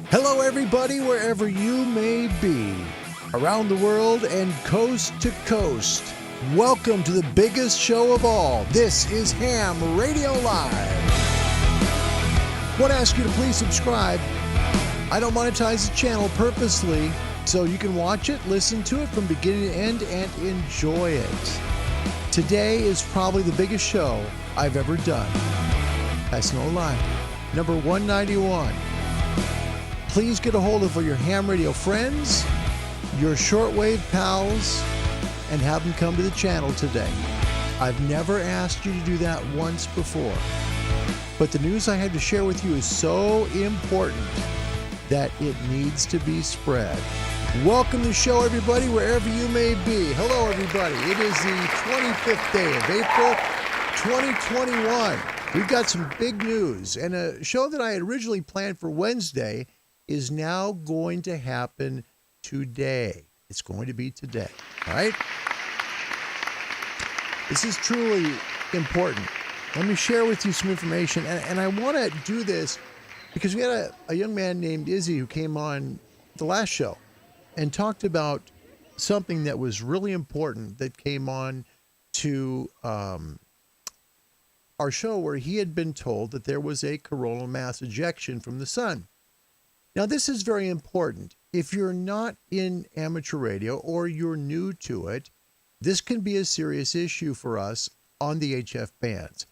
Hello, everybody, wherever you may be, around the world and coast to coast. Welcome to the biggest show of all. This is Ham Radio Live. I want to ask you to please subscribe. I don't monetize the channel purposely, so you can watch it, listen to it from beginning to end, and enjoy it. Today is probably the biggest show I've ever done. That's no lie. Number 191. Please get a hold of your ham radio friends, your shortwave pals, and have them come to the channel today. I've never asked you to do that once before, but the news I had to share with you is so important that it needs to be spread. Welcome to the show, everybody, wherever you may be. Hello, everybody. It is the 25th day of April, 2021. We've got some big news, and a show that I had originally planned for Wednesday is now going to happen today. It's going to be today, all right? This is truly important. Let me share with you some information, and I want to do this because we had a young man named Izzy who came on the last show and talked about something that was really important that came on to our show, where he had been told that there was a coronal mass ejection from the sun. Now, this is very important. If you're not in amateur radio or you're new to it, this can be a serious issue for us on the HF bands.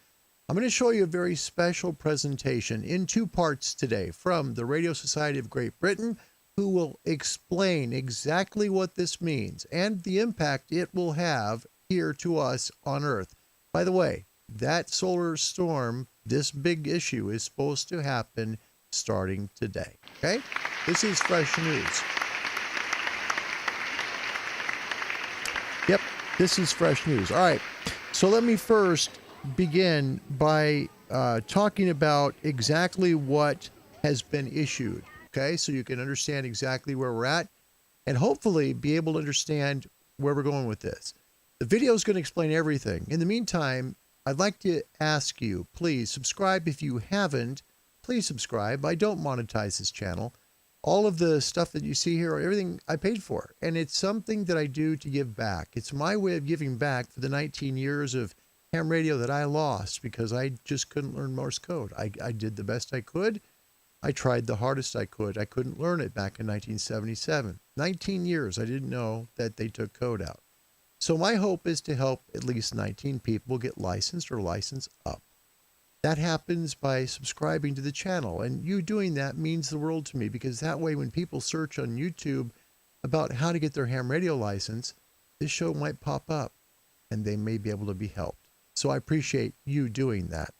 I'm going to show you a very special presentation in two parts today from the Radio Society of Great Britain, who will explain exactly what this means and the impact it will have here to us on Earth. By the way, that solar storm, this big issue, is supposed to happen starting today. Okay? This is fresh news. Yep, this is fresh news. All right. So let me first begin by talking about exactly what has been issued. Okay? So you can understand exactly where we're at and hopefully be able to understand where we're going with this. The video is going to explain everything. In the meantime, I'd like to ask you, please subscribe if you haven't. Please subscribe. I don't monetize this channel. All of the stuff that you see here, everything I paid for. And it's something that I do to give back. It's my way of giving back for the 19 years of ham radio that I lost because I just couldn't learn Morse code. I did the best I could. I tried the hardest I could. I couldn't learn it back in 1977. 19 years I didn't know that they took code out. So my hope is to help at least 19 people get licensed or license up. That happens by subscribing to the channel, and you doing that means the world to me, because that way when people search on YouTube about how to get their ham radio license, this show might pop up and they may be able to be helped. So I appreciate you doing that.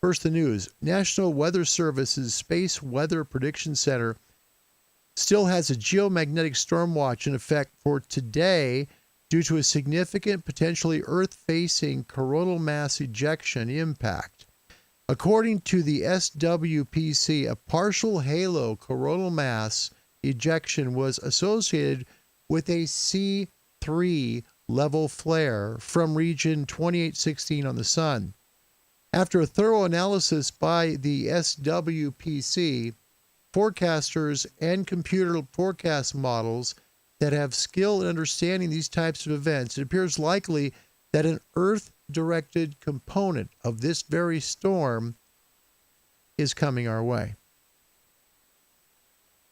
First, the news. National Weather Service's Space Weather Prediction Center still has a geomagnetic storm watch in effect for today due to a significant, potentially Earth-facing coronal mass ejection impact. According to the SWPC, a partial halo coronal mass ejection was associated with a C3 level flare from region 2816 on the Sun. After a thorough analysis by the SWPC, forecasters and computer forecast models that have skill in understanding these types of events, it appears likely that an Earth-directed component of this very storm is coming our way.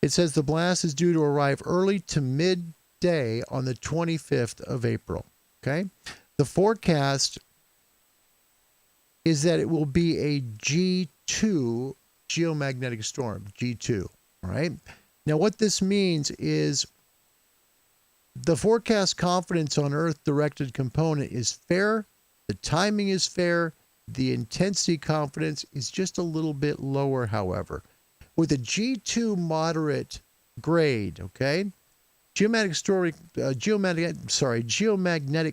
It says the blast is due to arrive early to midday on the 25th of April. Okay? The forecast is that it will be a G2 geomagnetic storm, G2. All right? Now, what this means is the forecast confidence on Earth-directed component is fair. The timing is fair. The intensity confidence is just a little bit lower, however. With a G2 moderate grade, okay, geomagnetic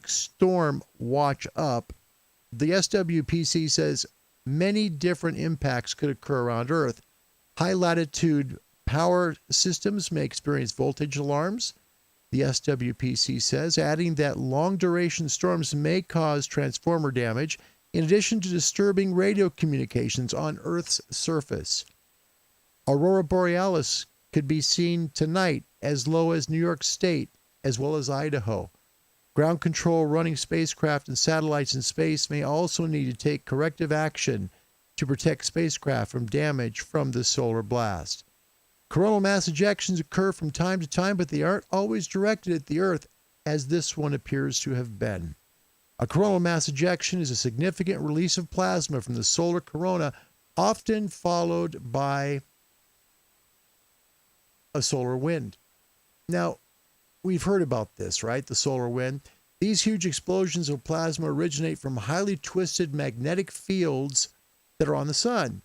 storm watch up, the SWPC says many different impacts could occur around Earth. High latitude power systems may experience voltage alarms, the SWPC says, adding that long-duration storms may cause transformer damage, in addition to disturbing radio communications on Earth's surface. Aurora Borealis could be seen tonight as low as New York State, as well as Idaho. Ground control running spacecraft and satellites in space may also need to take corrective action to protect spacecraft from damage from the solar blast. Coronal mass ejections occur from time to time, but they aren't always directed at the Earth, as this one appears to have been. A coronal mass ejection is a significant release of plasma from the solar corona, often followed by a solar wind. Now, we've heard about this, right? The solar wind. These huge explosions of plasma originate from highly twisted magnetic fields that are on the sun.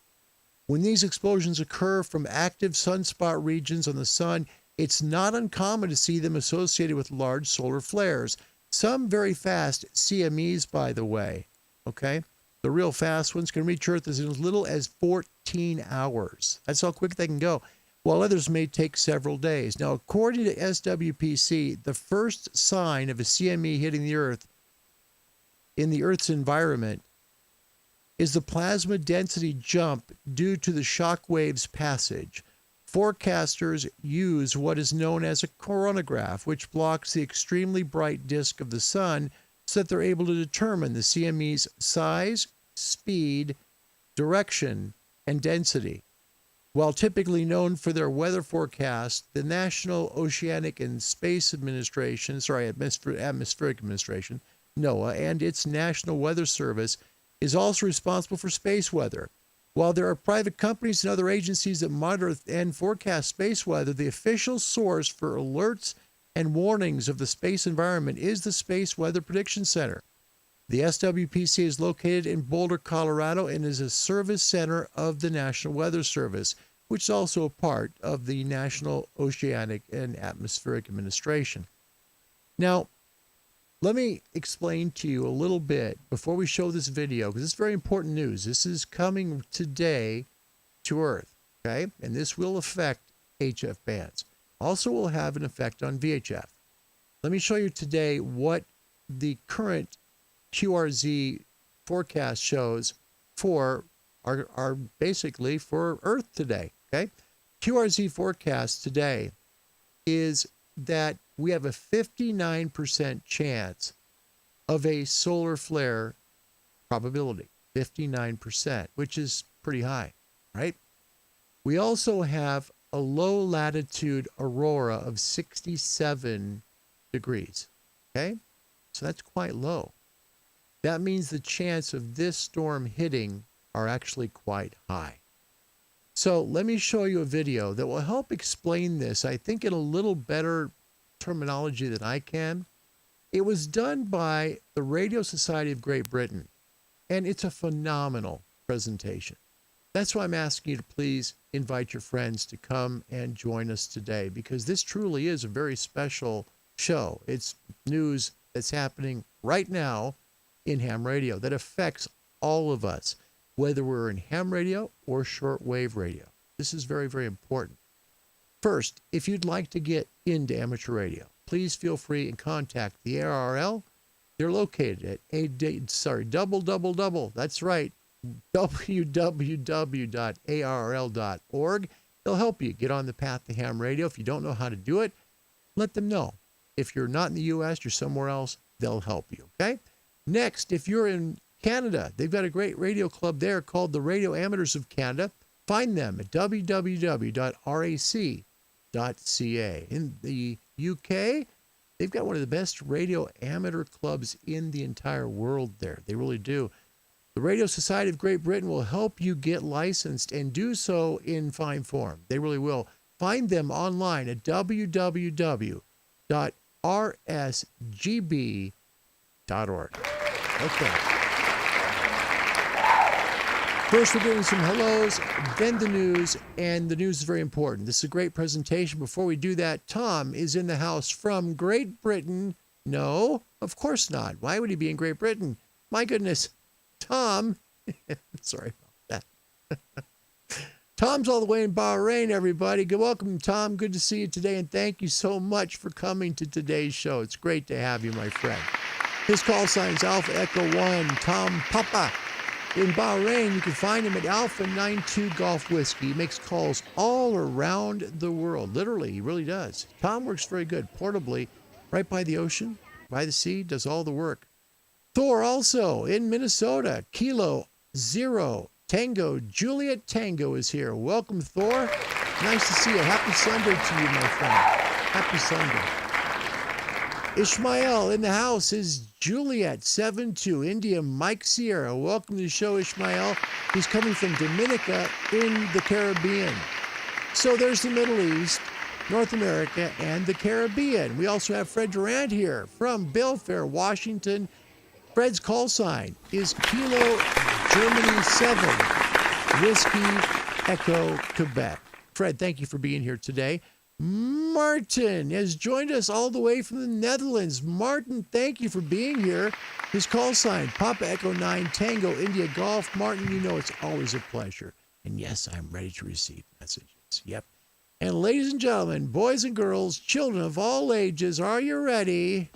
When these explosions occur from active sunspot regions on the sun, it's not uncommon to see them associated with large solar flares. Some very fast CMEs, by the way, okay? The real fast ones can reach Earth as little as 14 hours. That's how quick they can go, while others may take several days. Now, according to SWPC, the first sign of a CME hitting the Earth in the Earth's environment is the plasma density jump due to the shockwave's passage. Forecasters use what is known as a coronagraph, which blocks the extremely bright disk of the sun so that they're able to determine the CME's size, speed, direction, and density. While typically known for their weather forecast, the National Oceanic and Space Administration, Atmospheric Administration, NOAA, and its National Weather Service is also responsible for space weather. While there are private companies and other agencies that monitor and forecast space weather, the official source for alerts and warnings of the space environment is the Space Weather Prediction Center. The SWPC is located in Boulder, Colorado, and is a service center of the National Weather Service, which is also a part of the National Oceanic and Atmospheric Administration. Now, let me explain to you a little bit before we show this video, because it's very important news. This is coming today to Earth, okay? And this will affect HF bands. Also will have an effect on VHF. Let me show you today what the current Qrz forecast shows for our basically for Earth today, okay? Qrz forecast today is that we have a 59% chance of a solar flare probability, 59%, which is pretty high, right? We also have a low latitude aurora of 67 degrees, okay? So that's quite low. That means the chance of this storm hitting are actually quite high. So let me show you a video that will help explain this, I think, in a little better terminology than I can. It was done by the Radio Society of Great Britain, and it's a phenomenal presentation. That's why I'm asking you to please invite your friends to come and join us today, because this truly is a very special show. It's news that's happening right now in ham radio that affects all of us, whether we're in ham radio or shortwave radio. This is very, very important. First, if you'd like to get into amateur radio, please feel free and contact the ARRL. They're located at that's right, www.arrl.org. They'll help you get on the path to ham radio. If you don't know how to do it, let them know. If you're not in the U.S., you're somewhere else, they'll help you, okay? Next, if you're in Canada, they've got a great radio club there called the Radio Amateurs of Canada. Find them at www.rac.ca. In the UK, they've got one of the best radio amateur clubs in the entire world there. They really do. The Radio Society of Great Britain will help you get licensed and do so in fine form. They really will. Find them online at www.rsgb.org. Okay. First, we're doing some hellos, then the news, and the news is very important. This is a great presentation. Before we do that, Tom is in the house from Great Britain. No, of course not. Why would he be in Great Britain? My goodness, Tom. Sorry about that. Tom's all the way in Bahrain, everybody. Welcome, Tom. Good to see you today, and thank you so much for coming to today's show. It's great to have you, my friend. His call sign is Alpha Echo 1, Tom Papa. in Bahrain. You can find him at Alpha 92 Golf Whiskey. He makes calls all around the world. Literally, he really does. Tom works very good, portably, right by the ocean, by the sea, does all the work. Thor also in Minnesota. Kilo Zero Tango Juliet Tango is here. Welcome, Thor. Nice to see you. Happy Sunday to you, my friend. Happy Sunday. Ishmael in the house is Juliet 72 India Mike Sierra. Welcome to the show, Ishmael. He's coming from Dominica in the Caribbean. So there's the Middle East, North America, and the Caribbean. We also have Fred Durant here from Belfair, Washington. Fred's call sign is Kilo Germany 7 Whiskey Echo Quebec. Fred, thank you for being here today. Martin has joined us all the way from the Netherlands. Martin, thank you for being here. His call sign, Papa Echo 9 Tango India Golf. Martin, you know it's always a pleasure. And yes, I'm ready to receive messages. Yep. And ladies and gentlemen, boys and girls, children of all ages, are you ready?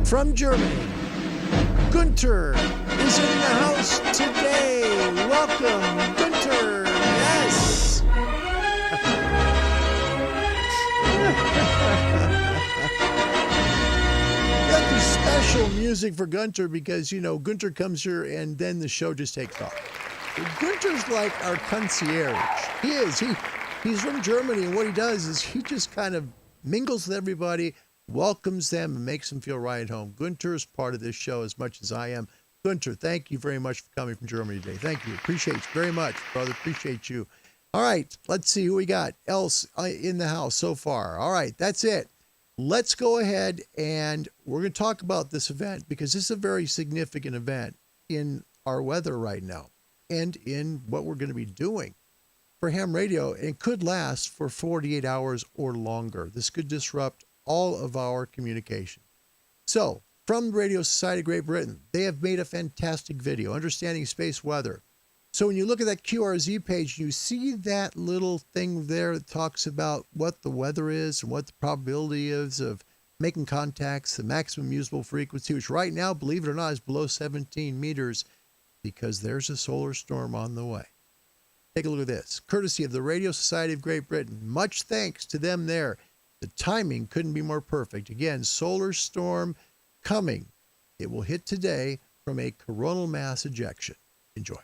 From Germany, Gunter is in the house today. Welcome, Gunter. Yes. Got the special music for Gunter because, you know, Gunter comes here and then the show just takes off. Gunter's like our concierge. He is. He's from Germany, and what he does is he just kind of mingles with everybody, welcomes them, and makes them feel right at home. Gunter is part of this show as much as I am. Gunter, thank you very much for coming from Germany today. Thank you. Appreciate you very much, brother. Appreciate you. All right, let's see who we got else in the house so far. All right, that's it. Let's go ahead and we're going to talk about this event because this is a very significant event in our weather right now and in what we're going to be doing for ham radio. It could last for 48 hours or longer. This could disrupt all of our communication. So, from the Radio Society of Great Britain, they have made a fantastic video, Understanding Space Weather. So when you look at that QRZ page, you see that little thing there that talks about what the weather is and what the probability is of making contacts, the maximum usable frequency, which right now, believe it or not, is below 17 meters because there's a solar storm on the way. Take a look at this. Courtesy of the Radio Society of Great Britain. Much thanks to them there. The timing couldn't be more perfect. Again, solar storm coming. It will hit today from a coronal mass ejection. Enjoy.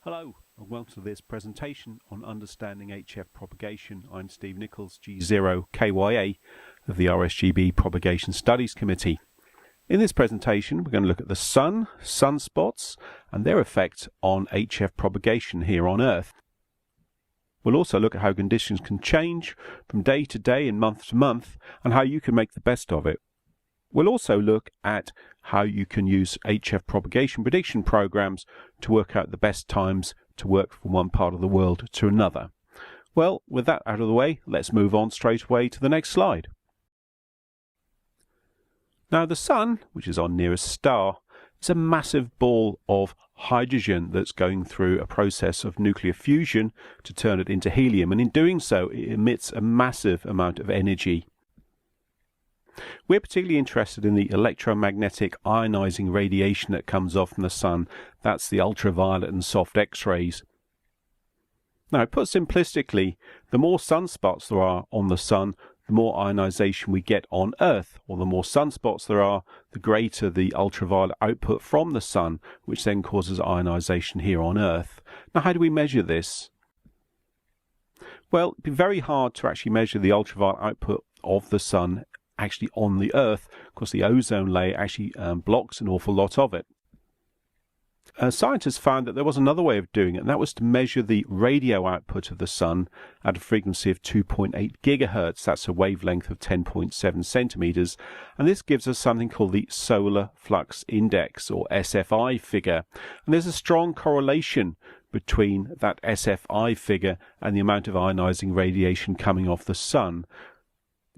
Hello, and welcome to this presentation on understanding Hf propagation. I'm Steve Nichols, G0KYA of the RSGB Propagation Studies Committee. In this presentation, we're going to look at the sun, sunspots, and their effect on Hf propagation here on Earth. We'll also look at how conditions can change from day to day and month to month, and how you can make the best of it. We'll also look at how you can use Hf propagation prediction programs to work out the best times to work from one part of the world to another. Well, with that out of the way, let's move on straight away to the next slide. Now, the sun, which is our nearest star, is a massive ball of hydrogen that's going through a process of nuclear fusion to turn it into helium, and in doing so, it emits a massive amount of energy. We're particularly interested in the electromagnetic ionizing radiation that comes off from the sun. That's the ultraviolet and soft X-rays. Now, put simplistically, the more sunspots there are on the sun, the more ionization we get on Earth, or the more sunspots there are, the greater the ultraviolet output from the sun, which then causes ionization here on Earth. Now, how do we measure this? Well, it'd be very hard to actually measure the ultraviolet output of the sun actually on the Earth, because the ozone layer actually blocks an awful lot of it. Scientists found that there was another way of doing it, and that was to measure the radio output of the sun at a frequency of 2.8 gigahertz. That's a wavelength of 10.7 centimeters, and this gives us something called the Solar Flux Index, or SFI figure. And there's a strong correlation between that SFI figure and the amount of ionizing radiation coming off the sun.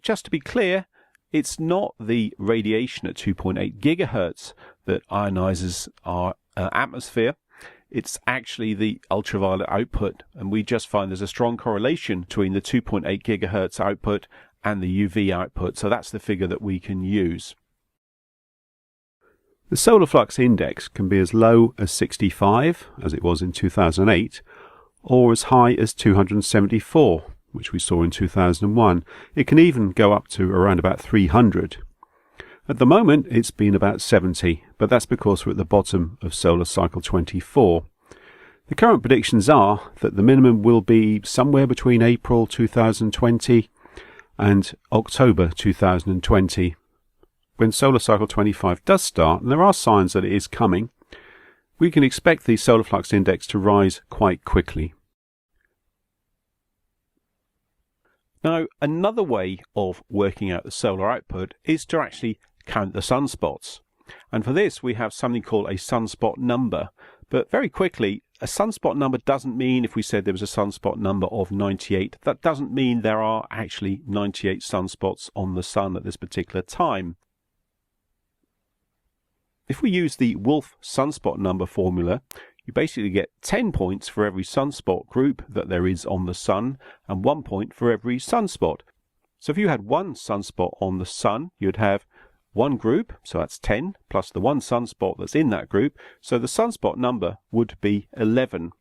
Just to be clear, it's not the radiation at 2.8 gigahertz that ionizes our atmosphere. It's actually the ultraviolet output, and we just find there's a strong correlation between the 2.8 gigahertz output and the UV output, so that's the figure that we can use. The solar flux index can be as low as 65, as it was in 2008, or as high as 274, which we saw in 2001. It can even go up to around about 300. At the moment, it's been about 70, but that's because we're at the bottom of solar cycle 24. The current predictions are that the minimum will be somewhere between April 2020 and October 2020. When solar cycle 25 does start, and there are signs that it is coming, we can expect the solar flux index to rise quite quickly. Now, another way of working out the solar output is to actually count the sunspots. And for this, we have something called a sunspot number. But very quickly, a sunspot number doesn't mean, if we said there was a sunspot number of 98, that doesn't mean there are actually 98 sunspots on the sun at this particular time. If we use the Wolf sunspot number formula, you basically get 10 points for every sunspot group that there is on the sun and 1 point for every sunspot. So if you had one sunspot on the sun, you'd have one group, so that's 10, plus the one sunspot that's in that group, so the sunspot number would be 11.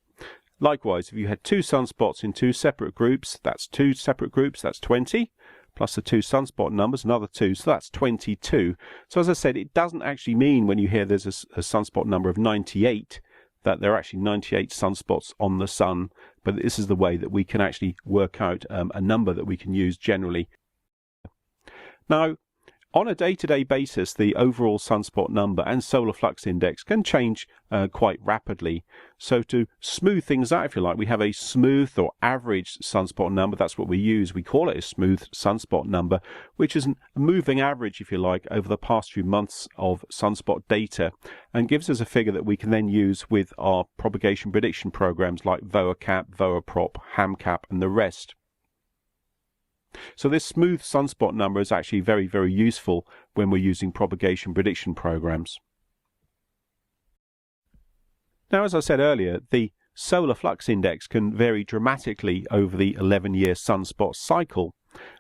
Likewise, if you had two sunspots in two separate groups, that's two separate groups, that's 20. Plus the two sunspot numbers, another 2, so that's 22. So as I said, it doesn't actually mean when you hear there's a sunspot number of 98 that there are actually 98 sunspots on the sun, but this is the way that we can actually work out a number that we can use generally. Now, on a day-to-day basis, the overall sunspot number and solar flux index can change quite rapidly. So to smooth things out, if you like, we have a smooth or average sunspot number. That's what we use. We call it a smooth sunspot number, which is a moving average, if you like, over the past few months of sunspot data, and gives us a figure that we can then use with our propagation prediction programs like VOACAP, VOAPROP, HAMCAP, and the rest. So this smooth sunspot number is actually very, very useful when we're using propagation prediction programs. Now, as I said earlier, the solar flux index can vary dramatically over the 11-year sunspot cycle,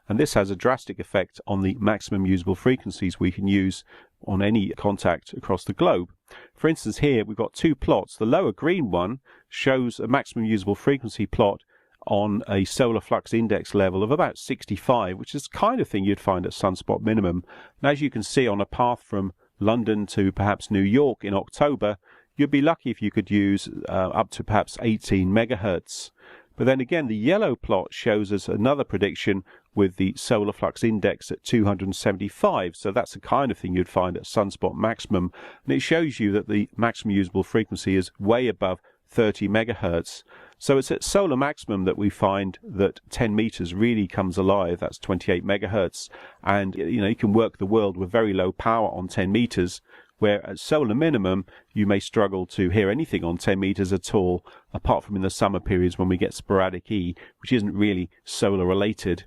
and this has a drastic effect on the maximum usable frequencies we can use on any contact across the globe. For instance, here we've got two plots. The lower green one shows a maximum usable frequency plot on a solar flux index level of about 65, which is the kind of thing you'd find at sunspot minimum. And as you can see, on a path from London to perhaps New York in October, you'd be lucky if you could use up to perhaps 18 megahertz. But then again, the yellow plot shows us another prediction with the solar flux index at 275. So that's the kind of thing you'd find at sunspot maximum. And it shows you that the maximum usable frequency is way above 30 megahertz. So it's at solar maximum that we find that 10 meters really comes alive. That's 28 megahertz. And you can work the world with very low power on 10 meters, where at solar minimum you may struggle to hear anything on 10 meters at all, apart from in the summer periods when we get sporadic E, which isn't really solar related.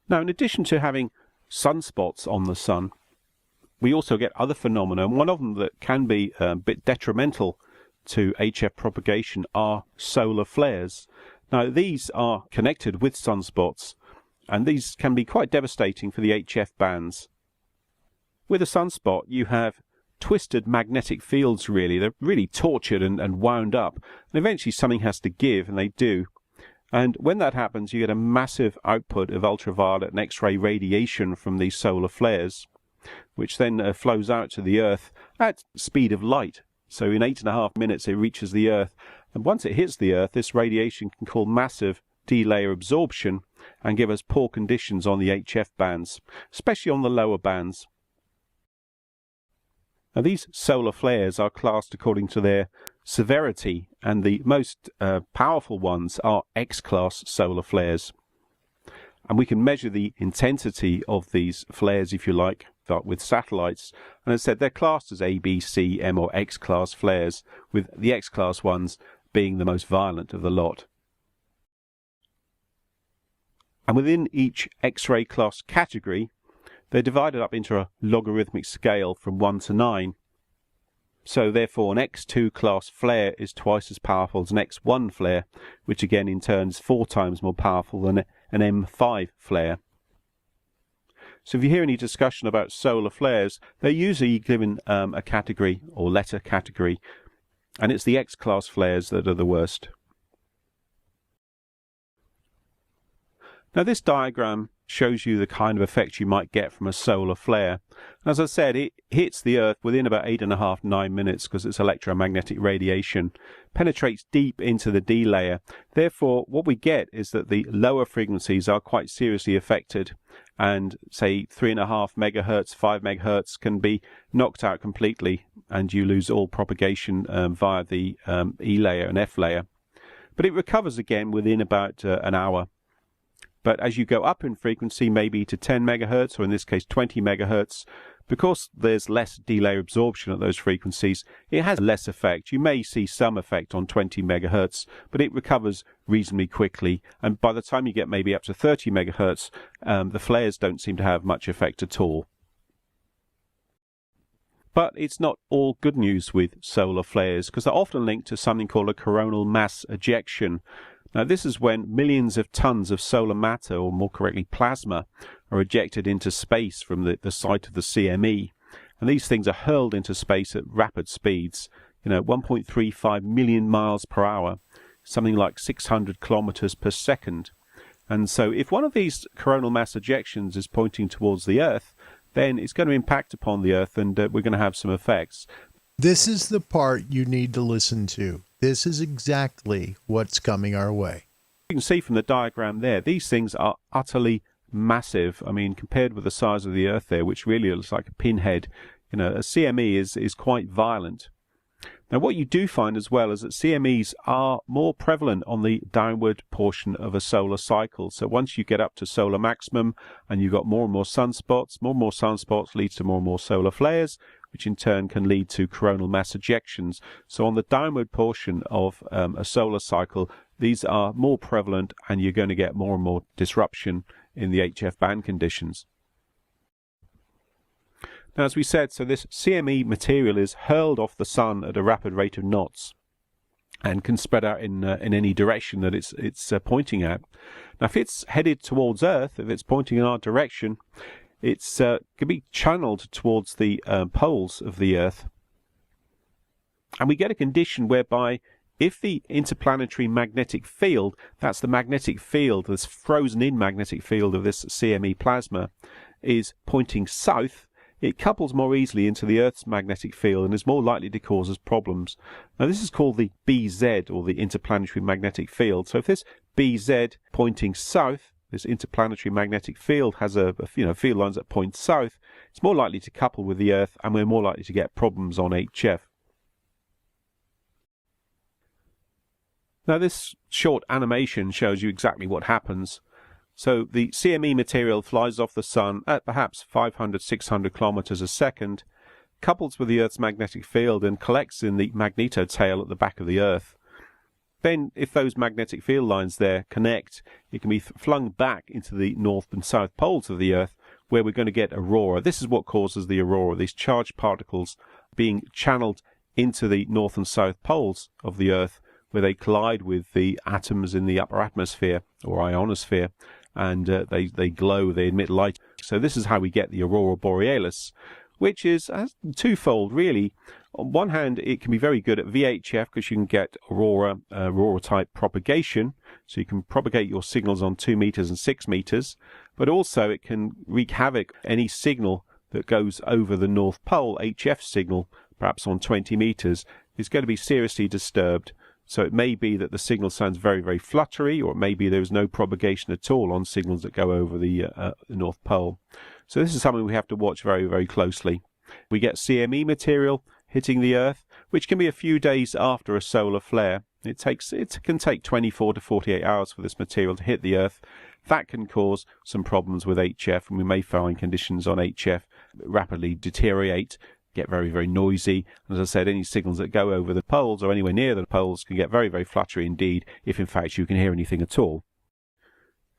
Now, in addition to having sunspots on the sun, we also get other phenomena, and one of them that can be a bit detrimental to Hf propagation are solar flares. Now, these are connected with sunspots, and these can be quite devastating for the Hf bands. With a sunspot, you have twisted magnetic fields, really. They're really tortured and wound up, and eventually something has to give, and they do. And when that happens, you get a massive output of ultraviolet and X-ray radiation from these solar flares, which then flows out to the Earth at speed of light. So in 8.5 minutes it reaches the Earth, and once it hits the Earth, this radiation can cause massive D-layer absorption and give us poor conditions on the Hf bands, especially on the lower bands. Now, these solar flares are classed according to their severity, and the most powerful ones are X-class solar flares. And we can measure the intensity of these flares, if you like, with satellites. And as I said, they're classed as A, B, C, M or X-class flares, with the X-class ones being the most violent of the lot. And within each X-ray class category, they're divided up into a logarithmic scale from 1 to 9. So therefore an X2 class flare is twice as powerful as an X1 flare, which again in turn is 4 times more powerful than an M5 flare. So if you hear any discussion about solar flares, they're usually given a category or letter category, and it's the X-class flares that are the worst. Now this diagram shows you the kind of effect you might get from a solar flare. As I said, it hits the Earth within about 8.5 to 9 minutes because it's electromagnetic radiation, penetrates deep into the D layer. Therefore, what we get is that the lower frequencies are quite seriously affected, and say 3.5 megahertz, 5 megahertz can be knocked out completely, and you lose all propagation via the E layer and F layer. But it recovers again within about an hour. But as you go up in frequency, maybe to 10 megahertz, or in this case 20 megahertz, because there's less D-layer absorption at those frequencies, it has less effect. You may see some effect on 20 megahertz, but it recovers reasonably quickly. And by the time you get maybe up to 30 megahertz, the flares don't seem to have much effect at all. But it's not all good news with solar flares, because they're often linked to something called a coronal mass ejection. Now this is when millions of tons of solar matter, or more correctly plasma, are ejected into space from the site of the CME. And these things are hurled into space at rapid speeds, 1.35 million miles per hour, something like 600 kilometers per second. And so if one of these coronal mass ejections is pointing towards the Earth, then it's going to impact upon the Earth, and we're going to have some effects. This is the part you need to listen to. This is exactly what's coming our way. You can see from the diagram there, these things are utterly massive. I mean, compared with the size of the Earth there, which really looks like a pinhead, a CME is quite violent. Now, what you do find as well is that CMEs are more prevalent on the downward portion of a solar cycle. So once you get up to solar maximum and you've got more and more sunspots leads to more and more solar flares, which in turn can lead to coronal mass ejections. So on the downward portion of a solar cycle, these are more prevalent, and you're going to get more and more disruption in the HF band conditions. Now, as we said, so this CME material is hurled off the sun at a rapid rate of knots and can spread out in any direction that it's pointing at. Now, if it's headed towards Earth, if it's pointing in our direction, it's can be channeled towards the poles of the Earth, and we get a condition whereby if the interplanetary magnetic field, that's the magnetic field, this frozen-in magnetic field of this CME plasma, is pointing south, it couples more easily into the Earth's magnetic field and is more likely to cause us problems. Now this is called the BZ, or the interplanetary magnetic field. So if this BZ pointing south, this interplanetary magnetic field has field lines that point south, it's more likely to couple with the Earth, and we're more likely to get problems on HF. Now this short animation shows you exactly what happens. So the CME material flies off the sun at perhaps 500-600 kilometers a second, couples with the Earth's magnetic field and collects in the magnetotail at the back of the Earth. Then, if those magnetic field lines there connect, it can be flung back into the north and south poles of the Earth, where we're going to get aurora. This is what causes the aurora, these charged particles being channeled into the north and south poles of the Earth, where they collide with the atoms in the upper atmosphere, or ionosphere, and they glow, they emit light. So this is how we get the aurora borealis, which is twofold, really. On one hand, it can be very good at VHF because you can get Aurora-type propagation, so you can propagate your signals on 2 meters and 6 meters, but also it can wreak havoc any signal that goes over the North Pole, HF signal, perhaps on 20 meters, is going to be seriously disturbed. So it may be that the signal sounds very, very fluttery, or it may be there's no propagation at all on signals that go over the North Pole. So this is something we have to watch very, very closely. We get CME material hitting the Earth, which can be a few days after a solar flare. It can take 24 to 48 hours for this material to hit the Earth. That can cause some problems with HF, and we may find conditions on HF rapidly deteriorate, get very, very noisy. And as I said, any signals that go over the poles or anywhere near the poles can get very, very fluttery indeed, if in fact you can hear anything at all.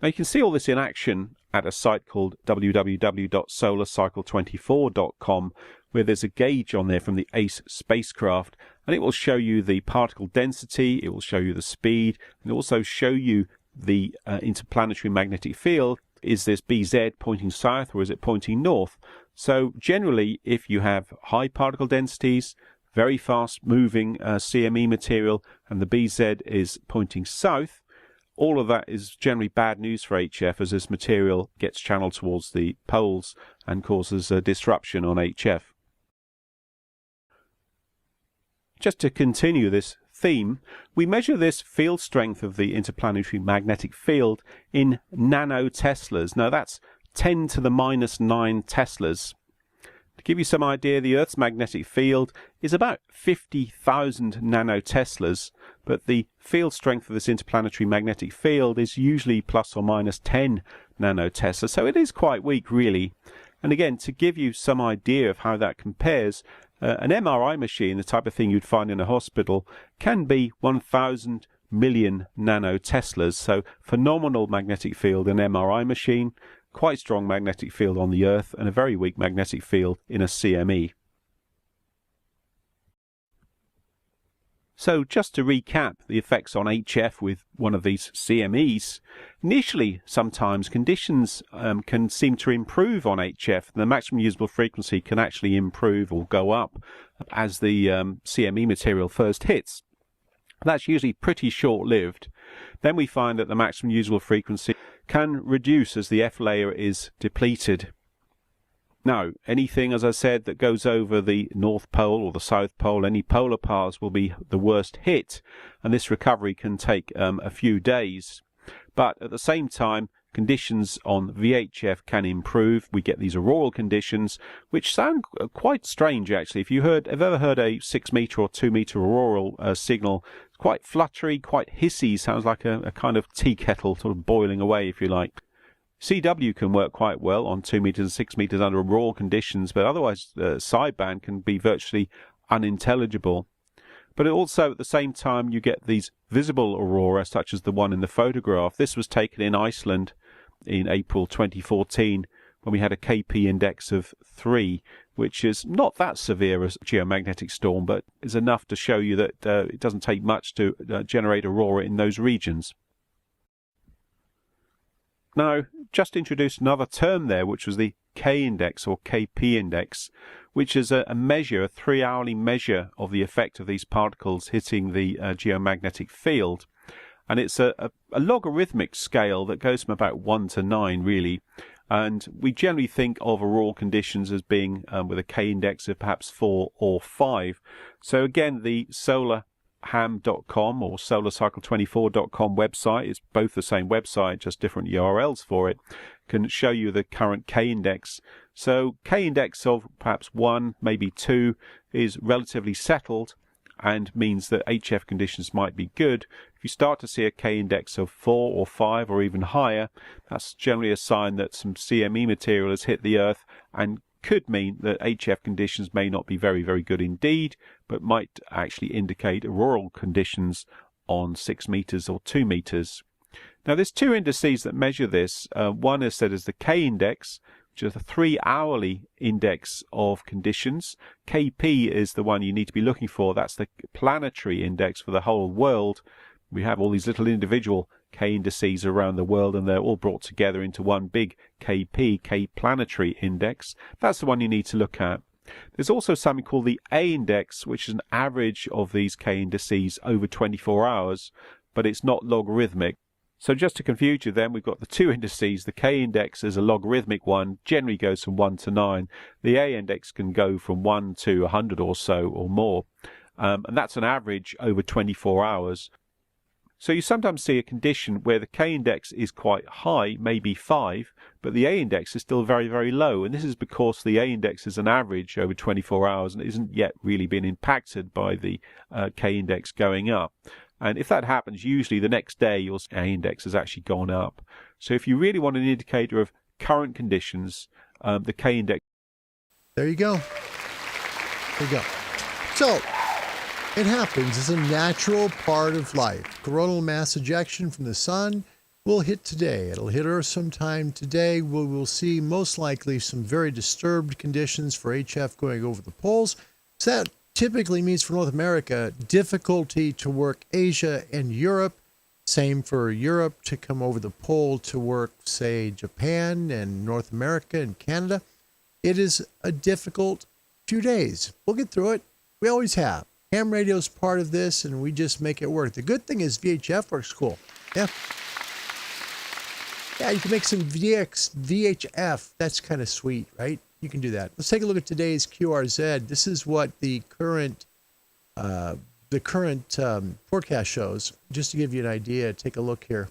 Now you can see all this in action at a site called www.solarcycle24.com, where there's a gauge on there from the ACE spacecraft, and it will show you the particle density, it will show you the speed, and it will also show you the interplanetary magnetic field, is this BZ pointing south or is it pointing north? So generally, if you have high particle densities, very fast moving CME material, and the BZ is pointing south, all of that is generally bad news for HF, as this material gets channeled towards the poles and causes a disruption on HF. Just to continue this theme, we measure this field strength of the interplanetary magnetic field in nanoteslas. Now that's 10 to the minus 9 teslas. To give you some idea, the Earth's magnetic field is about 50,000 nanoteslas, but the field strength of this interplanetary magnetic field is usually plus or minus 10 nanotesla, so it is quite weak really. And again, to give you some idea of how that compares, an MRI machine, the type of thing you'd find in a hospital, can be 1,000 million nanoteslas, so phenomenal magnetic field in an MRI machine, quite strong magnetic field on the Earth, and a very weak magnetic field in a CME. So just to recap the effects on HF with one of these CMEs, initially sometimes conditions can seem to improve on HF. The maximum usable frequency can actually improve or go up as the CME material first hits. That's usually pretty short-lived. Then we find that the maximum usable frequency can reduce as the F layer is depleted. Now, anything, as I said, that goes over the North Pole or the South Pole, any polar paths will be the worst hit, and this recovery can take a few days. But at the same time, conditions on VHF can improve. We get these auroral conditions, which sound quite strange actually. If you have ever heard a 6 meter or 2 meter auroral signal, it's quite fluttery, quite hissy, sounds like a kind of tea kettle sort of boiling away, if you like. CW can work quite well on 2 meters and 6 meters under auroral conditions, but otherwise sideband can be virtually unintelligible. But also at the same time you get these visible aurora, such as the one in the photograph. This was taken in Iceland in April 2014 when we had a KP index of 3, which is not that severe as a geomagnetic storm, but is enough to show you that it doesn't take much to generate aurora in those regions. Now, just introduced another term there, which was the K index or KP index, which is a measure, a 3-hourly measure of the effect of these particles hitting the geomagnetic field. And it's a logarithmic scale that goes from about 1 to 9, really. And we generally think of auroral conditions as being with a K index of perhaps 4 or 5. So again, the solarham.com or solarcycle24.com website, it's both the same website, just different URLs for it, can show you the current K index. So K index of perhaps 1, maybe 2 is relatively settled and means that HF conditions might be good. If you start to see a K index of 4 or 5 or even higher, that's generally a sign that some CME material has hit the Earth and could mean that HF conditions may not be very, very good indeed, but might actually indicate auroral conditions on 6 meters or 2 meters. Now there's 2 indices that measure this. One is said as the K index, which is a 3-hourly index of conditions. KP is the one you need to be looking for. That's the planetary index for the whole world. We have all these little individual K indices around the world, and they're all brought together into one big KP, K planetary index. That's the one you need to look at. There's also something called the A index, which is an average of these K indices over 24 hours, but it's not logarithmic. So just to confuse you then, we've got the 2 indices. The K index is a logarithmic one, generally goes from 1 to 9. The A index can go from 1 to 100 or so or more. And that's an average over 24 hours. So you sometimes see a condition where the K index is quite high, maybe 5, but the A index is still very, very low. And this is because the A index is an average over 24 hours and isn't yet really been impacted by the K index going up. And if that happens, usually the next day your A index has actually gone up. So if you really want an indicator of current conditions, the K index. There you go. There you go. So it happens. It's a natural part of life. Coronal mass ejection from the sun will hit today. It'll hit Earth sometime today. We will see most likely some very disturbed conditions for HF going over the poles. So that typically means for North America, difficulty to work Asia and Europe. Same for Europe to come over the pole to work, say, Japan and North America and Canada. It is a difficult few days. We'll get through it. We always have. Ham radio is part of this, and we just make it work. The good thing is VHF works cool. Yeah. Yeah, you can make some VHF. That's kind of sweet, right? You can do that. Let's take a look at today's Qrz. This is what the current forecast shows. Just to give you an idea, take a look here.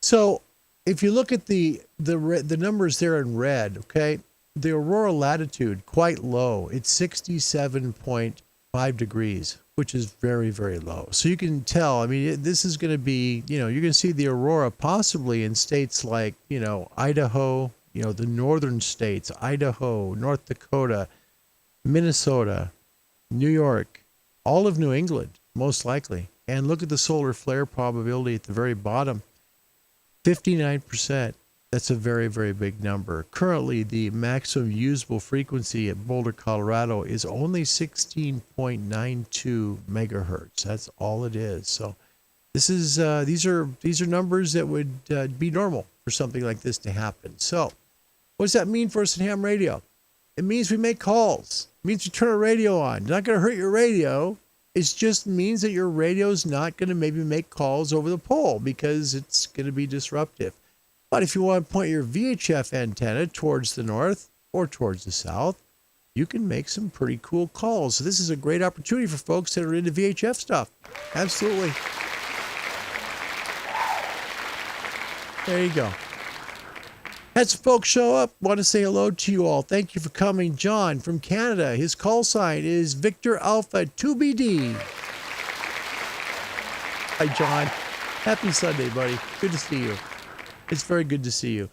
So if you look at the numbers there in red, okay, the Aurora Latitude, quite low. It's 67.5 degrees, which is very, very low. So you can tell, I mean, this is going to be, you're going to see the Aurora possibly in states like, Idaho, the northern states, Idaho, North Dakota, Minnesota, New York, all of New England, most likely. And look at the solar flare probability at the very bottom, 59%. That's a very, very big number. Currently, the maximum usable frequency at Boulder, Colorado is only 16.92 megahertz. That's all it is. So this is these are numbers that would be normal for something like this to happen. So what does that mean for us in ham radio? It means we make calls. It means you turn a radio on. It's not going to hurt your radio. It just means that your radio is not going to maybe make calls over the pole because it's going to be disruptive. But if you want to point your VHF antenna towards the north or towards the south, you can make some pretty cool calls. So this is a great opportunity for folks that are into VHF stuff. Absolutely. There you go. Had some folks show up. Want to say hello to you all. Thank you for coming. John from Canada. His call sign is Victor Alpha 2BD. Hi, John. Happy Sunday, buddy. Good to see you. It's very good to see you.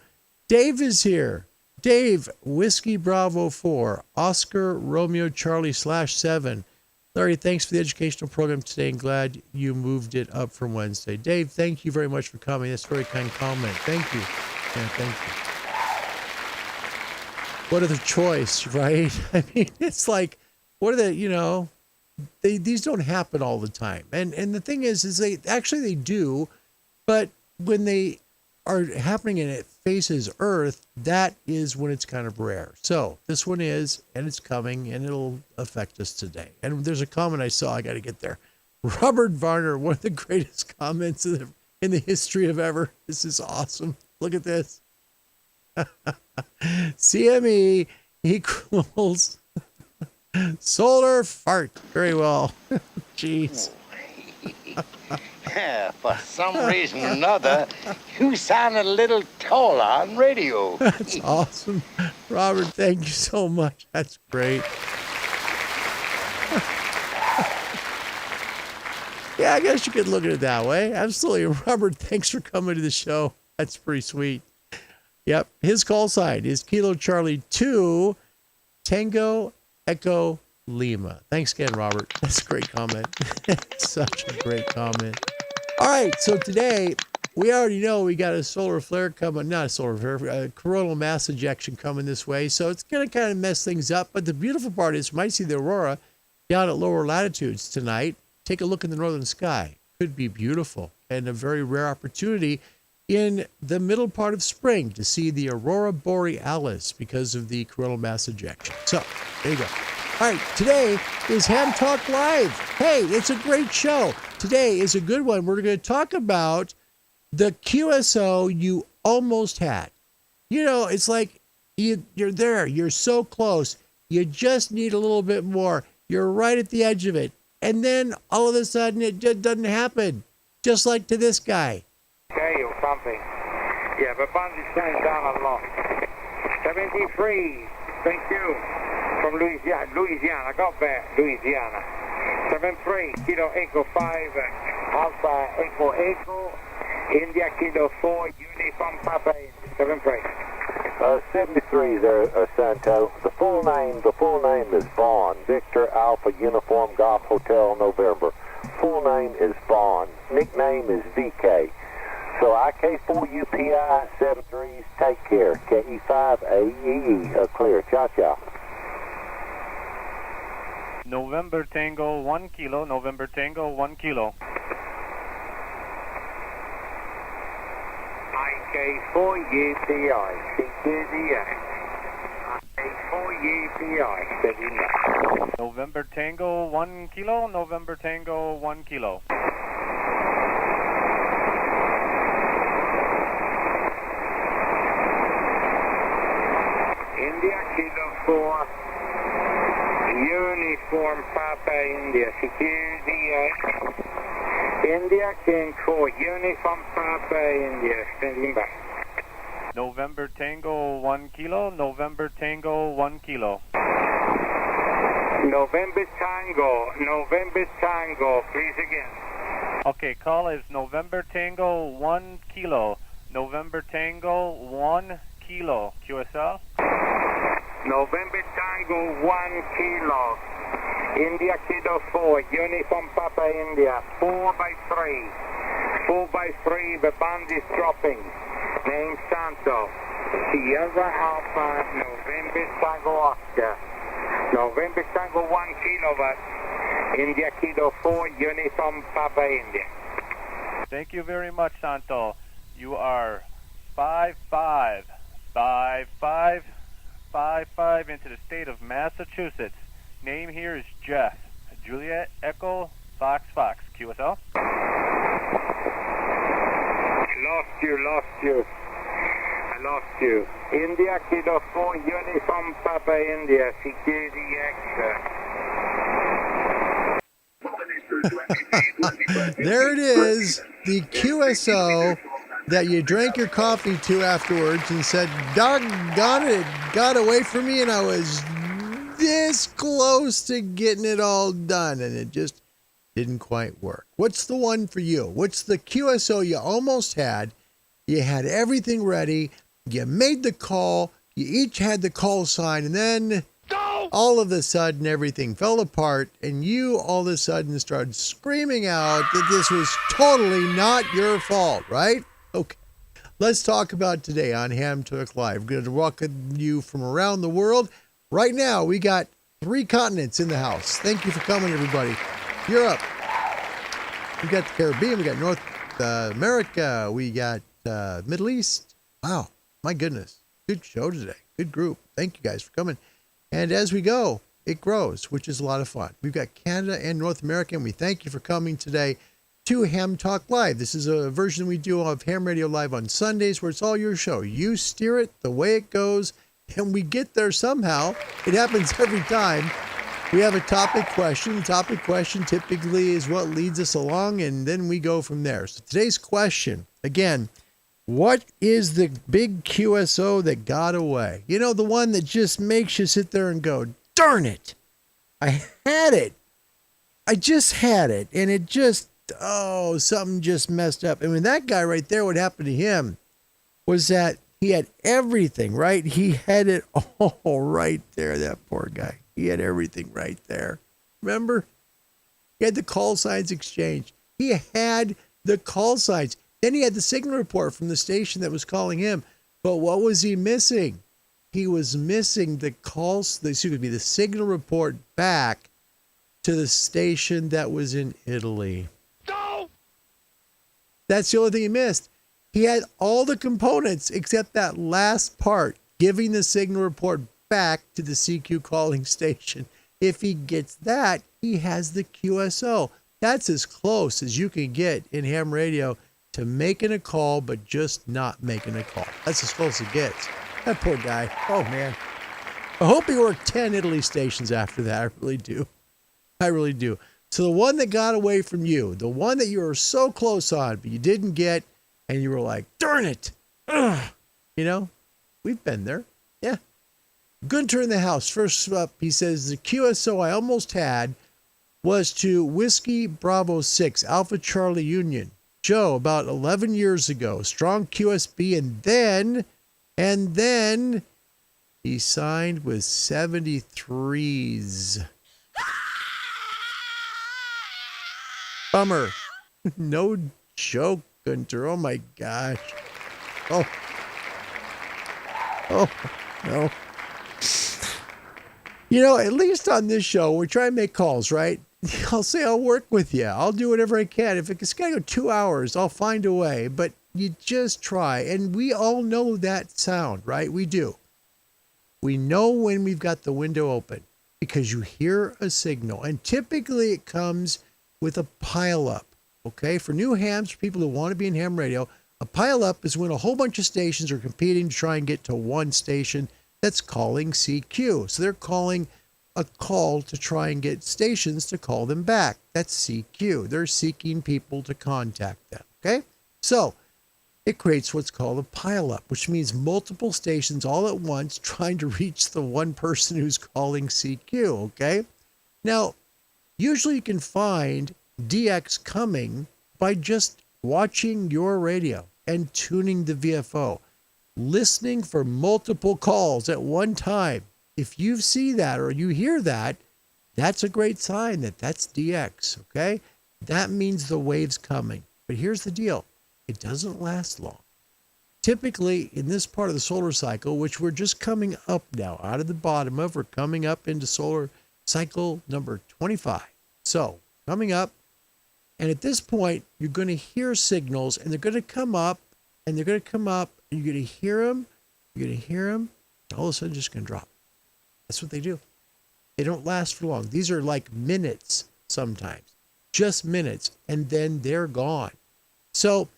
Dave is here. Dave, Whiskey Bravo 4, Oscar Romeo Charlie /7. Larry, thanks for the educational program today and glad you moved it up from Wednesday. Dave, thank you very much for coming. That's a very kind comment. Thank you. Yeah, thank you. What other choice, right? I mean, it's like, what are the, these don't happen all the time. And the thing is they do, but when they are happening and it faces Earth, that is when it's kind of rare. So this one is, and it's coming, and it'll affect us today. And there's a comment I saw, I got to get there. Robert Varner, one of the greatest comments in the history of ever. This is awesome. Look at this. CME equals solar fart. Very well. Jeez. Yeah, for some reason or another, you sound a little taller on radio. That's awesome. Robert, thank you so much. That's great. Yeah, I guess you could look at it that way. Absolutely. Robert, thanks for coming to the show. That's pretty sweet. Yep. His call sign is Kilo Charlie 2 Tango Echo Lima. Thanks again, Robert. That's a great comment. Such a great comment. All right. So today, we already know we got a solar flare coming. Not a solar flare, a coronal mass ejection coming this way. So it's going to kind of mess things up. But the beautiful part is you might see the aurora down at lower latitudes tonight. Take a look in the northern sky. Could be beautiful and a very rare opportunity in the middle part of spring to see the Aurora Borealis because of the coronal mass ejection. So there you go. All right, today is Ham Talk Live. Hey, it's a great show. Today is a good one. We're going to talk about the QSO you almost had. It's like you're there. You're so close. You just need a little bit more. You're right at the edge of it. And then all of a sudden it just doesn't happen. Just like to this guy. Okay, or something. Yeah, but Bundy's going down a lot. 73, thank you. From Louisiana, got back, Louisiana. 73, Kilo Echo 5, Alpha Echo Echo, India Kilo 4, Uniform Papa, 73. 73 there, Santo. The full name is Vaughn, Victor Alpha Uniform Golf Hotel November. Full name is Vaughn. Nickname is VK. So IK4UPI 73s, take care. KE5AEE, clear. Cha-cha. November Tango 1 kilo, November Tango 1 kilo. A4UPI, CQZX. A4UPI, steady now. November Tango 1 kilo, November Tango 1 kilo. India Kilo 4, Uniform Papa India, CQZX. India King 4, Uniform Papa India, standing by. November Tango 1 kilo, November Tango 1 kilo. November Tango, please again. Okay, call is November Tango 1 kilo, November Tango 1 kilo, QSL. November Tango 1 kilo, India Kilo 4, Uniform Papa India, 4 by 3, the band is dropping. Name Santo, Sierra Alpha, November Tango Oscar, November Tango 1 kilowatt, India Kilo 4, Uniform Papa India. Thank you very much, Santo. You are 55 into the state of Massachusetts. Name here is Jeff. Juliet Echo Fox QSL. Lost you. India Kilo 4, Uniform Papa India, CQZX. There it is, the QSO that you drank your coffee to afterwards and said, doggone it, got away from me, and I was this close to getting it all done, and it just didn't quite work. What's the one for you? What's the QSO you almost had? You had everything ready, you made the call, you each had the call sign, and then all of a sudden everything fell apart, and you all of a sudden started screaming out that this was totally not your fault, right? Okay, let's talk about today on Ham Talk Live. We're going to welcome you from around the world. Right now, we got 3 continents in the house. Thank you for coming, everybody. Europe, we got the Caribbean, we got North America, we got Middle East. Wow, my goodness. Good show today. Good group. Thank you guys for coming. And as we go, it grows, which is a lot of fun. We've got Canada and North America, and we thank you for coming today to Ham Talk Live. This is a version we do of Ham Radio Live on Sundays, where it's all your show. You steer it the way it goes, and we get there somehow. It happens every time. We have a topic question. The topic question typically is what leads us along, and then we go from there. So today's question, again, what is the big QSO that got away? You know, the one that just makes you sit there and go, darn it, I had it. I just had it, and it just, something just messed up. And when that guy right there, what happened to him was that he had everything, right? He had it all right there, that poor guy. He had everything right there. Remember? He had the call signs exchanged. He had the call signs. Then he had the signal report from the station that was calling him. But what was he missing? He was missing the signal report back to the station that was in Italy. No! That's the only thing he missed. He had all the components except that last part, giving the signal report back to the CQ calling station. If he gets that, he has the QSO. That's as close as you can get in ham radio to making a call, but just not making a call. That's as close as it gets. That poor guy. Oh, man. I hope he worked 10 Italy stations after that. I really do. I really do. So the one that got away from you, the one that you were so close on, but you didn't get, and you were like, darn it. Ugh. You know, we've been there. Yeah. Gunter in the house. First up, he says, the QSO I almost had was to Whiskey Bravo 6, Alpha Charlie Union. Joe, about 11 years ago, strong QSB, and then he signed with 73s. Bummer. No joke, Gunter. Oh my gosh. Oh, no. You know, at least on this show, we're trying to make calls, right? I'll say I'll work with you. I'll do whatever I can. If it's got to go 2 hours, I'll find a way. But you just try. And we all know that sound, right? We do. We know when we've got the window open because you hear a signal. And typically it comes with a pileup. Okay, for new hams, for people who want to be in ham radio, a pileup is when a whole bunch of stations are competing to try and get to one station that's calling CQ. So they're calling a call to try and get stations to call them back. That's CQ. They're seeking people to contact them. Okay, so it creates what's called a pileup, which means multiple stations all at once trying to reach the one person who's calling CQ. Okay, now usually you can find DX coming by just watching your radio and tuning the VFO, listening for multiple calls at one time. If you see that or you hear that, that's a great sign that that's DX, okay? That means the wave's coming. But here's the deal. It doesn't last long. Typically, in this part of the solar cycle, which we're just coming up now, out of the bottom of, we're coming up into solar cycle number 25. So, coming up, and at this point, you're going to hear signals, and they're going to come up, and they're going to come up, and you're going to hear them, and all of a sudden, just going to drop. That's what they do. They don't last for long. These are like minutes sometimes, just minutes, and then they're gone. So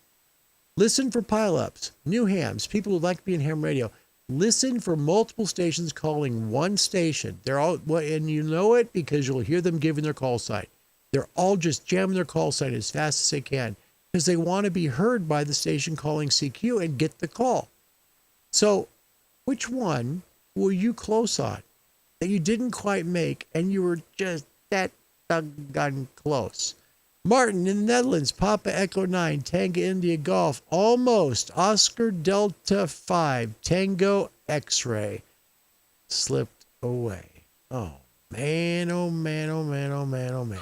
listen for pileups, new hams, people who like to be in ham radio. Listen for multiple stations calling one station. They're all, and you know it because you'll hear them giving their call sign. They're all just jamming their call sign as fast as they can because they want to be heard by the station calling CQ and get the call. So which one were you close on that you didn't quite make and you were just that doggone close? Martin in the Netherlands, Papa Echo 9, Tango India Golf, almost. Oscar Delta 5, Tango X-Ray. Slipped away. Oh, man, oh, man, oh, man, oh, man, oh, man.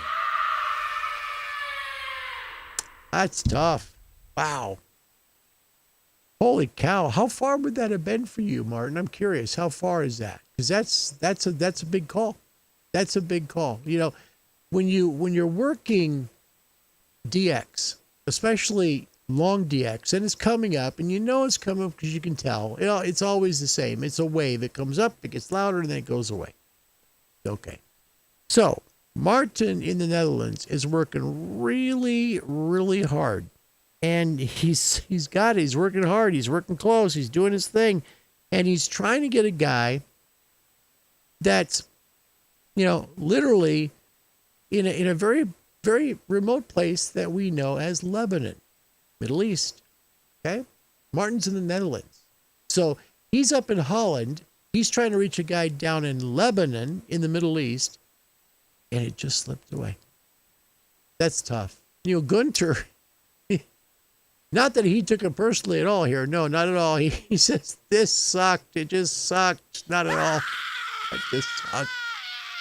That's tough. Wow. Holy cow. How far would that have been for you, Martin? I'm curious. How far is that? Because that's a big call. That's a big call. You know, when you're working DX, especially long DX, and it's coming up, and you know it's coming up because you can tell. You know, it's always the same. It's a wave. It comes up, it gets louder, and then it goes away. Okay. So Martin in the Netherlands is working really, really hard. And he's working hard. He's working close. He's doing his thing. And he's trying to get a guy that's, you know, literally in a very, very remote place that we know as Lebanon, Middle East. Okay? Martin's in the Netherlands. So he's up in Holland. He's trying to reach a guy down in Lebanon in the Middle East. And it just slipped away. That's tough. You know, Gunter, not that he took it personally at all here. No, not at all. He says, this sucked. It just sucked. Not at all. It just sucked.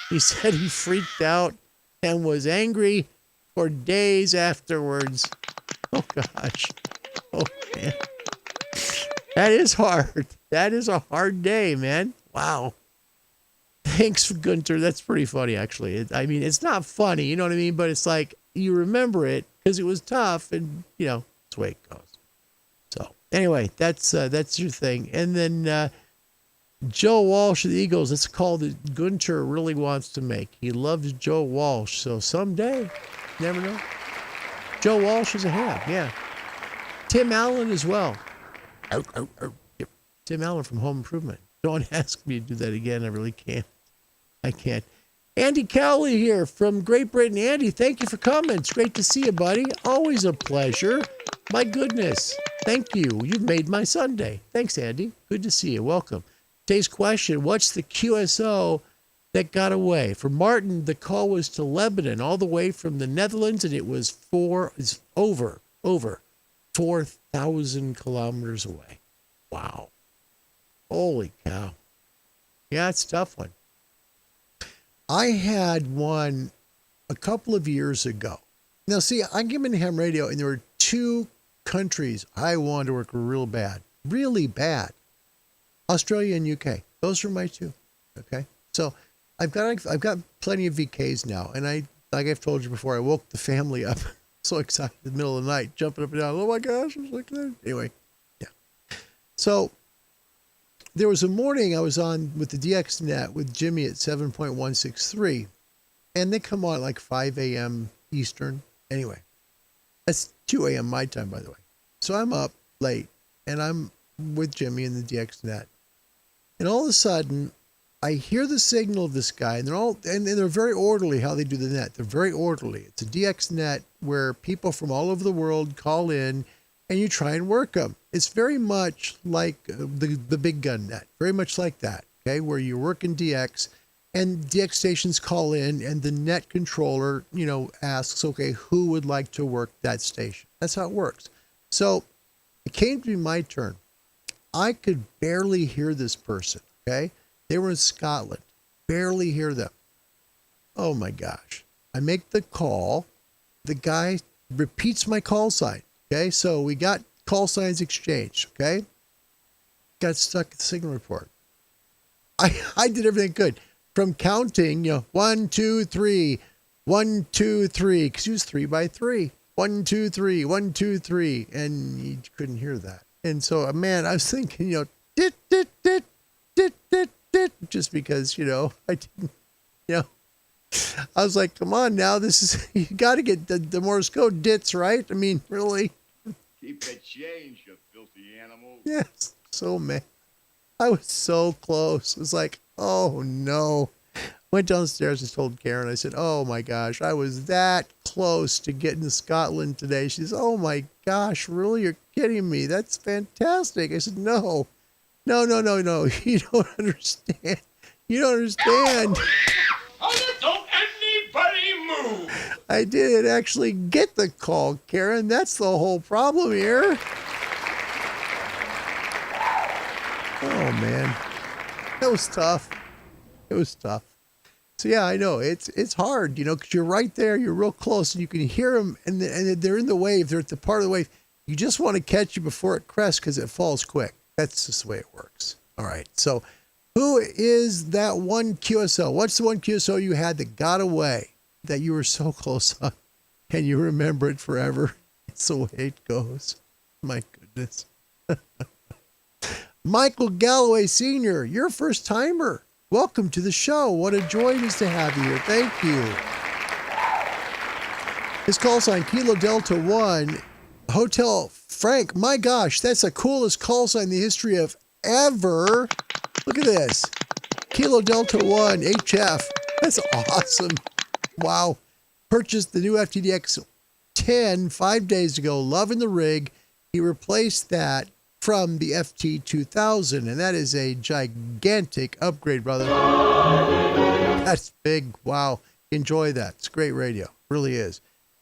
He said he freaked out and was angry for days afterwards. Oh, gosh. Oh, man. That is hard. That is a hard day, man. Wow. Thanks for Gunter. That's pretty funny, actually. I mean, it's not funny, you know what I mean? But it's like, you remember it because it was tough and, you know, that's the way it goes. So, anyway, that's your thing. And then Joe Walsh of the Eagles, it's a call that Gunter really wants to make. He loves Joe Walsh. So, someday, never know. Joe Walsh is a ham, yeah. Tim Allen as well. Yep. Tim Allen from Home Improvement. Don't ask me to do that again. I really can't. I can't. Andy Cowley here from Great Britain. Andy, thank you for coming. It's great to see you, buddy. Always a pleasure. My goodness. Thank you. You've made my Sunday. Thanks, Andy. Good to see you. Welcome. Today's question, what's the QSO that got away? For Martin, the call was to Lebanon, all the way from the Netherlands, and it was over 4,000 kilometers away. Wow. Holy cow. Yeah, it's a tough one. I had one a couple of years ago. Now, see, I came into ham radio, and there were two countries I wanted to work really bad. Australia and UK. Those are my two. Okay. So I've got plenty of VKs now. And like I've told you before, I woke the family up So excited in the middle of the night, jumping up and down. Oh my gosh. I was like, anyway, yeah. So there was a morning I was on with the DXNet with Jimmy at 7.163, and they come on at like 5 a.m. Eastern. Anyway, that's 2 a.m. my time, by the way. So I'm up late, and I'm with Jimmy in the DXNet. And all of a sudden, I hear the signal of this guy, and they're very orderly how they do the net. They're very orderly. It's a DXNet where people from all over the world call in, and you try and work them. It's very much like the big gun net, very much like that, okay, where you're working DX, and DX stations call in, and the net controller, asks, okay, who would like to work that station? That's how it works. So it came to be my turn. I could barely hear this person, okay? They were in Scotland. Barely hear them. Oh my gosh. I make the call. The guy repeats my call sign. Okay. So we got call signs exchanged. Okay. Got stuck at the signal report. I did everything good. From counting, 1, 2, 3, 1, 2, 3, because he was 3 by 3. 1, 2, 3, 1, 2, 3. And you couldn't hear that. And so, man, I was thinking, dit, dit, dit, dit, dit. Just because, I didn't, I was like, come on now, you got to get the Morse code dits, right? I mean, really? Keep the change, you filthy animal. Yes. So, man, I was so close. It was like, oh no. Went downstairs and told Karen, I said, oh my gosh, I was that close to getting to Scotland today. She says, oh my gosh, really? You're kidding me. That's fantastic. I said, no. No. You don't understand. You don't understand. Don't anybody move. I didn't actually get the call, Karen. That's the whole problem here. Oh, man. That was tough. It was tough. So, yeah, I know. It's hard, because you're right there. You're real close, and you can hear them, and they're in the wave. They're at the part of the wave. You just want to catch you before it crests because it falls quick. That's just the way it works. All right. So who is that one QSO? What's the one QSO you had that got away that you were so close on and you remember it forever? It's the way it goes. My goodness. Michael Galloway Sr., you're a first timer. Welcome to the show. What a joy it is to have you here. Thank you. His call sign, Kilo Delta 1, Hotel Frank. My gosh, that's the coolest call sign in the history of ever. Look at this. Kilo Delta 1, HF. That's awesome. Wow. Purchased the new FTDX 10 5 days ago. Loving the rig. He replaced that from the FT2000, and that is a gigantic upgrade, brother. That's big. Wow. Enjoy that. It's great radio. Really is.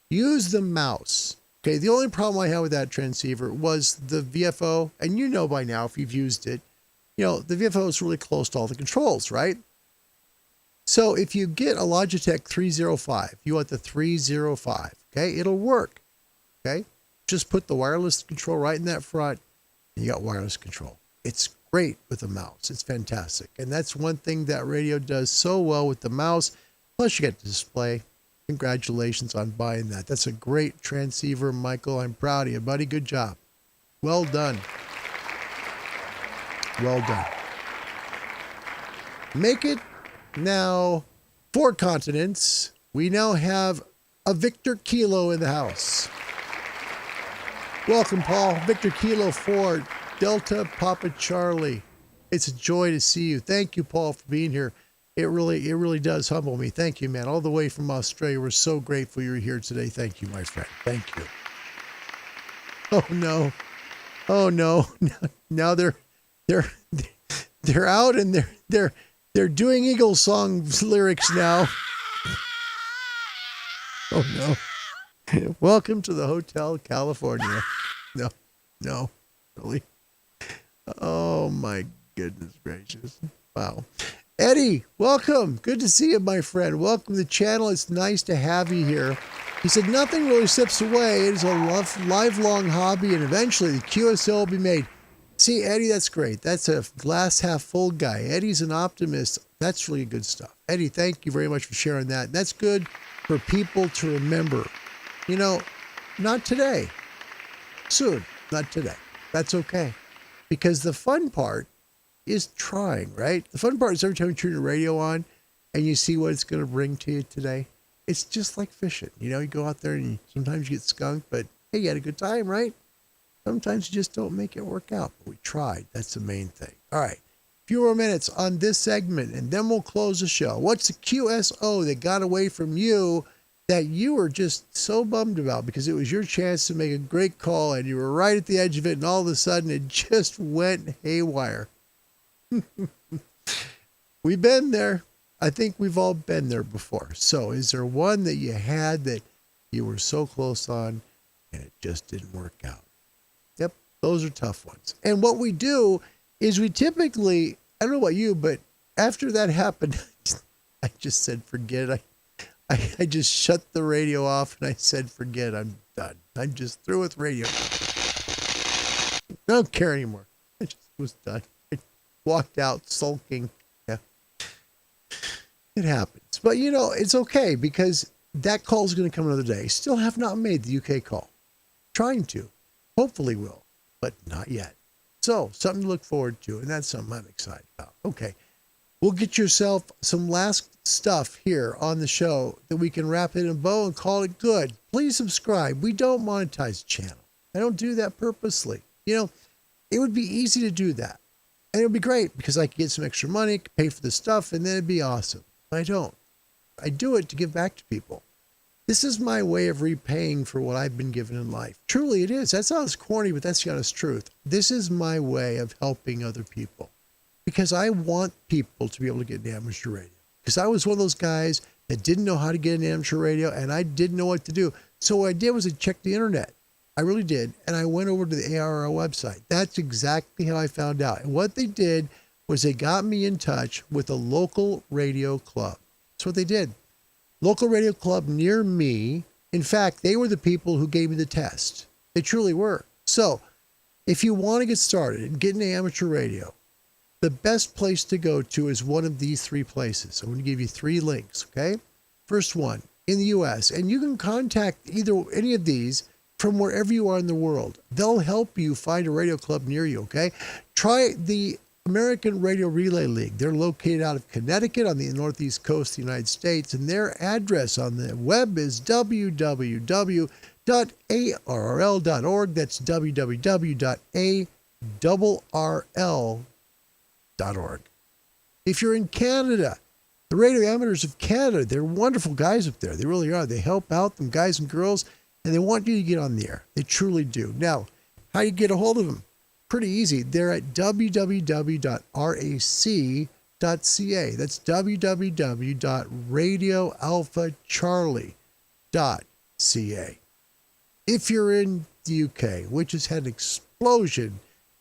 Use the mouse. Okay, the only problem I had with that transceiver was the VFO, and by now if you've used it, the VFO is really close to all the controls, right? So if you get a Logitech 305, you want the 305, okay? It'll work, okay? Just put the wireless control right in that front, and you got wireless control. It's great with a mouse. It's fantastic. And that's one thing that radio does so well with the mouse. Plus you get the display. Congratulations on buying that. That's a great transceiver, Michael. I'm proud of you, buddy. Good job. Well done. Well done. Make it now 4 continents. We now have a Victor Kilo in the house. Welcome, Paul. Victor Kilo 4, Delta Papa Charlie. It's a joy to see you. Thank you, Paul, for being here. It really does humble me. Thank you, man. All the way from Australia. We're so grateful you're here today. Thank you, my friend. Thank you. Oh no. Oh no. Now they're out and they're doing Eagle song lyrics now. Oh no. Welcome to the Hotel California. No, really. Oh my goodness gracious. Wow. Eddie, welcome. Good to see you, my friend. Welcome to the channel. It's nice to have you here. He said, nothing really slips away. It is a lifelong hobby, and eventually the QSO will be made. See, Eddie, that's great. That's a glass half full guy. Eddie's an optimist. That's really good stuff. Eddie, thank you very much for sharing that. That's good for people to remember. not today. Soon, not today. That's okay. Because the fun part is trying, right? The fun part is every time you turn your radio on and you see what it's going to bring to you today. It's just like fishing. You know, you go out there and sometimes you get skunked, but hey, you had a good time, right? Sometimes you just don't make it work out, but we tried. That's the main thing. All right. Few more minutes on this segment, and then we'll close the show. What's the QSO that got away from you that you were just so bummed about because it was your chance to make a great call and you were right at the edge of it, and all of a sudden it just went haywire? We've been there. I think we've all been there before. So is there one that you had that you were so close on and it just didn't work out? Yep, those are tough ones. And what we do is we typically, I don't know about you, but after that happened, I just said, forget it. I just shut the radio off and I said, forget it. I'm done. I'm just through with radio. I don't care anymore. I just was done. I walked out sulking. Yeah. It happens. But, you know, it's okay because that call is going to come another day. Still have not made the UK call. Trying to. Hopefully will, but not yet. So, something to look forward to, and that's something I'm excited about. Okay. We'll get yourself some last stuff here on the show that we can wrap it in a bow and call it good. Please subscribe. We don't monetize the channel. I don't do that purposely. You know, it would be easy to do that. And it would be great because I could get some extra money, pay for the stuff, and then it'd be awesome. But I don't. I do it to give back to people. This is my way of repaying for what I've been given in life. Truly it is. That sounds corny, but that's the honest truth. This is my way of helping other people. Because I want people to be able to get an amateur radio. Because I was one of those guys that didn't know how to get an amateur radio, and I didn't know what to do. So what I did was I checked the internet. I really did. And I went over to the ARRL website. That's exactly how I found out. And what they did was they got me in touch with a local radio club. That's what they did. Local radio club near me. In fact, they were the people who gave me the test. They truly were. So if you want to get started and get into amateur radio, the best place to go to is one of these three places. I'm going to give you 3 links, okay? First one, in the U.S., and you can contact any of these from wherever you are in the world. They'll help you find a radio club near you, okay? Try the American Radio Relay League. They're located out of Connecticut on the northeast coast of the United States, and their address on the web is www.arrl.org. That's www.arrl.org. If you're in Canada, the radio amateurs of Canada, they're wonderful guys up there. They really are. They help out them guys and girls, and they want you to get on the air. They truly do. Now, how you get a hold of them? Pretty easy. They're at www.rac.ca. That's www.radioalphacharlie.ca. If you're in the UK, which has had an explosion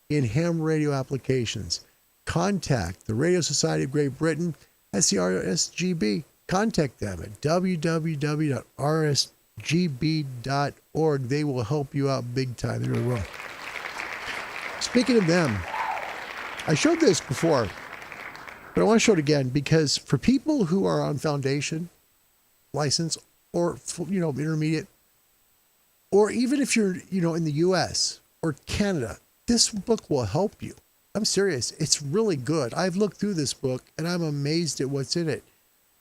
in ham radio applications, contact the Radio Society of Great Britain. That's the RSGB. Contact them at www.rsgb.org. They will help you out big time. They really will. Speaking of them, I showed this before, but I want to show it again because for people who are on foundation license or, intermediate, or even if you're, in the US or Canada, this book will help you. I'm serious. It's really good. I've looked through this book and I'm amazed at what's in it.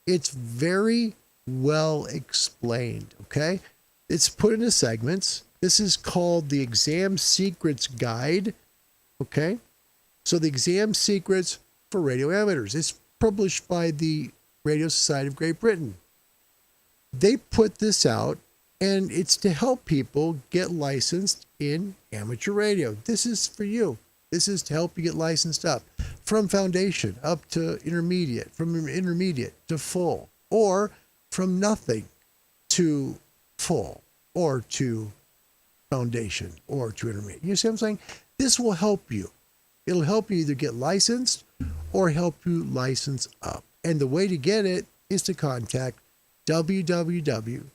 It's very well explained. Okay. It's put into segments. This is called the Exam Secrets Guide. Okay. So the Exam Secrets for Radio Amateurs. It's published by the Radio Society of Great Britain. They put this out and it's to help people get licensed in amateur radio. This is for you. This is to help you get licensed up from foundation up to intermediate, from intermediate to full, or from nothing to full, or to foundation, or to intermediate. You see what I'm saying? This will help you. It'll help you either get licensed or help you license up. And the way to get it is to contact www.rsgb.org.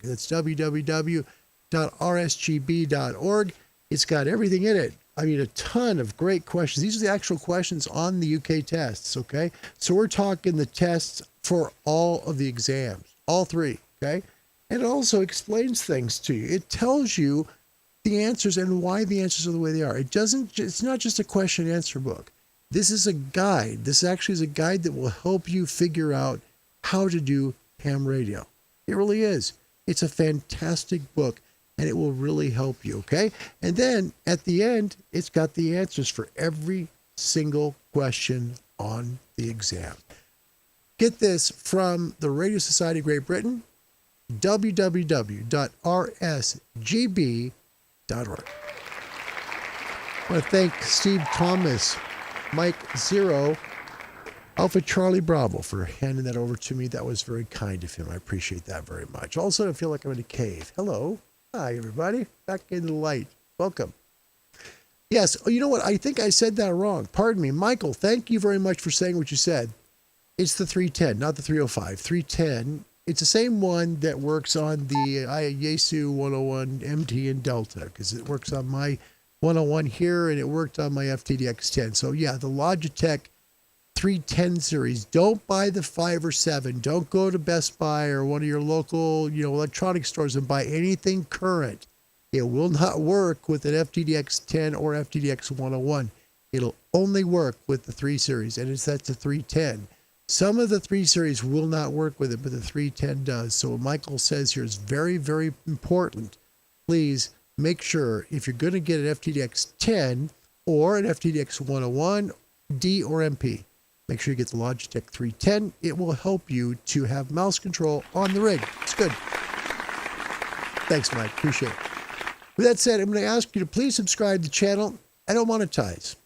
That's www.rsgb.org. It's got everything in it. I mean, a ton of great questions. These are the actual questions on the UK tests, okay? So we're talking the tests for all of the exams, all 3. okay? And it also explains things to you. It tells you the answers and why the answers are the way they are. It's not just a question and answer book. This is a guide. This actually is a guide that will help you figure out how to do ham radio. It really is. It's a fantastic book, and it will really help you, okay? And then at the end, it's got the answers for every single question on the exam. Get this from the Radio Society of Great Britain, www.rsgb.org. I want to thank Steve Thomas, Mike Zero, Alpha Charlie Bravo for handing that over to me. That was very kind of him. I appreciate that very much. Also, I feel like I'm in a cave. Hello. Hi, everybody. Back in the light. Welcome. Yes. Oh, you know what? I think I said that wrong. Pardon me. Michael, thank you very much for saying what you said. It's the 310, not the 305. 310. It's the same one that works on the Yaesu 101 MT and Delta, because it works on my 101 here, and it worked on my FTDX 10. So, yeah, the Logitech 310 series. Don't buy the 5 or 7. Don't go to Best Buy or one of your local, electronic stores and buy anything current. It will not work with an FTDX 10 or FTDX 101. It'll only work with the 3 series, and it's that's the 310. Some of the 3 series will not work with it, but the 310 does. So what Michael says here is very, very important. Please make sure if you're going to get an FTDX 10 or an FTDX 101, D or MP, make sure you get the Logitech 310. It will help you to have mouse control on the rig. It's good. Thanks, Mike. Appreciate it. With that said, I'm going to ask you to please subscribe to the channel. I don't monetize.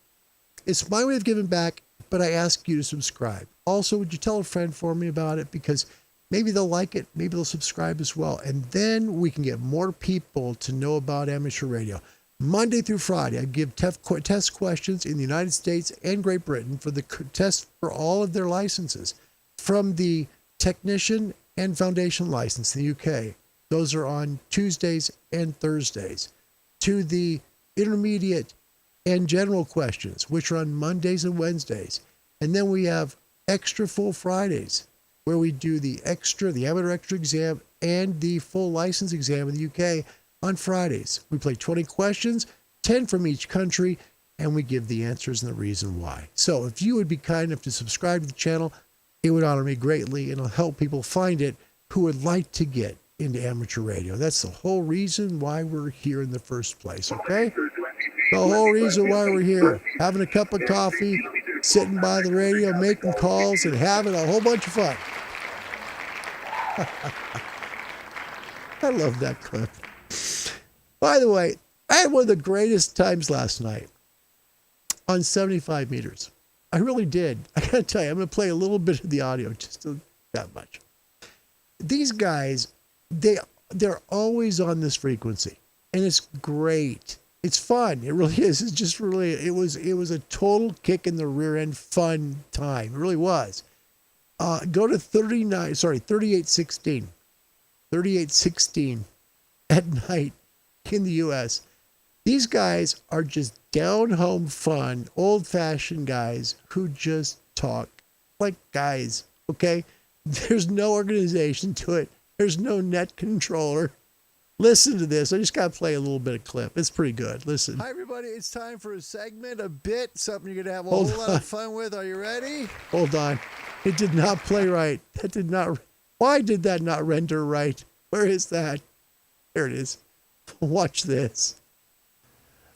It's my way of giving back, but I ask you to subscribe. Also, would you tell a friend for me about it? Because maybe they'll like it. Maybe they'll subscribe as well. And then we can get more people to know about amateur radio. Monday through Friday, I give test questions in the United States and Great Britain for the test for all of their licenses. From the technician and foundation license in the UK, those are on Tuesdays and Thursdays. To the intermediate and general questions, which are on Mondays and Wednesdays. And then we have extra full Fridays, where we do the amateur extra exam and the full license exam in the UK on Fridays. We play 20 questions, 10 from each country, and we give the answers and the reason why. So if you would be kind enough to subscribe to the channel, it would honor me greatly, and it'll help people find it who would like to get into amateur radio. That's the whole reason why we're here in the first place, okay? The whole reason why we're here. Having a cup of coffee, sitting by the radio, making calls, and having a whole bunch of fun. I love that clip. By the way, I had one of the greatest times last night on 75 meters. I really did. I got to tell you, I'm going to play a little bit of the audio, just that much. These guys, they're always on this frequency, and it's great. It's fun. It really is. It's just really, it was a total kick in the rear end fun time. It really was. Go to 3816 at night in the U.S. These guys are just down-home fun, old-fashioned guys who just talk like guys, okay? There's no organization to it. There's no net controller. Listen to this. I just got to play a little bit of clip. It's pretty good. Listen. Hi, everybody. It's time for a segment, something you're going to have a whole lot of fun with. Are you ready? Hold on. It did not play right. Why did that not render right? Where is that? There it is. Watch this.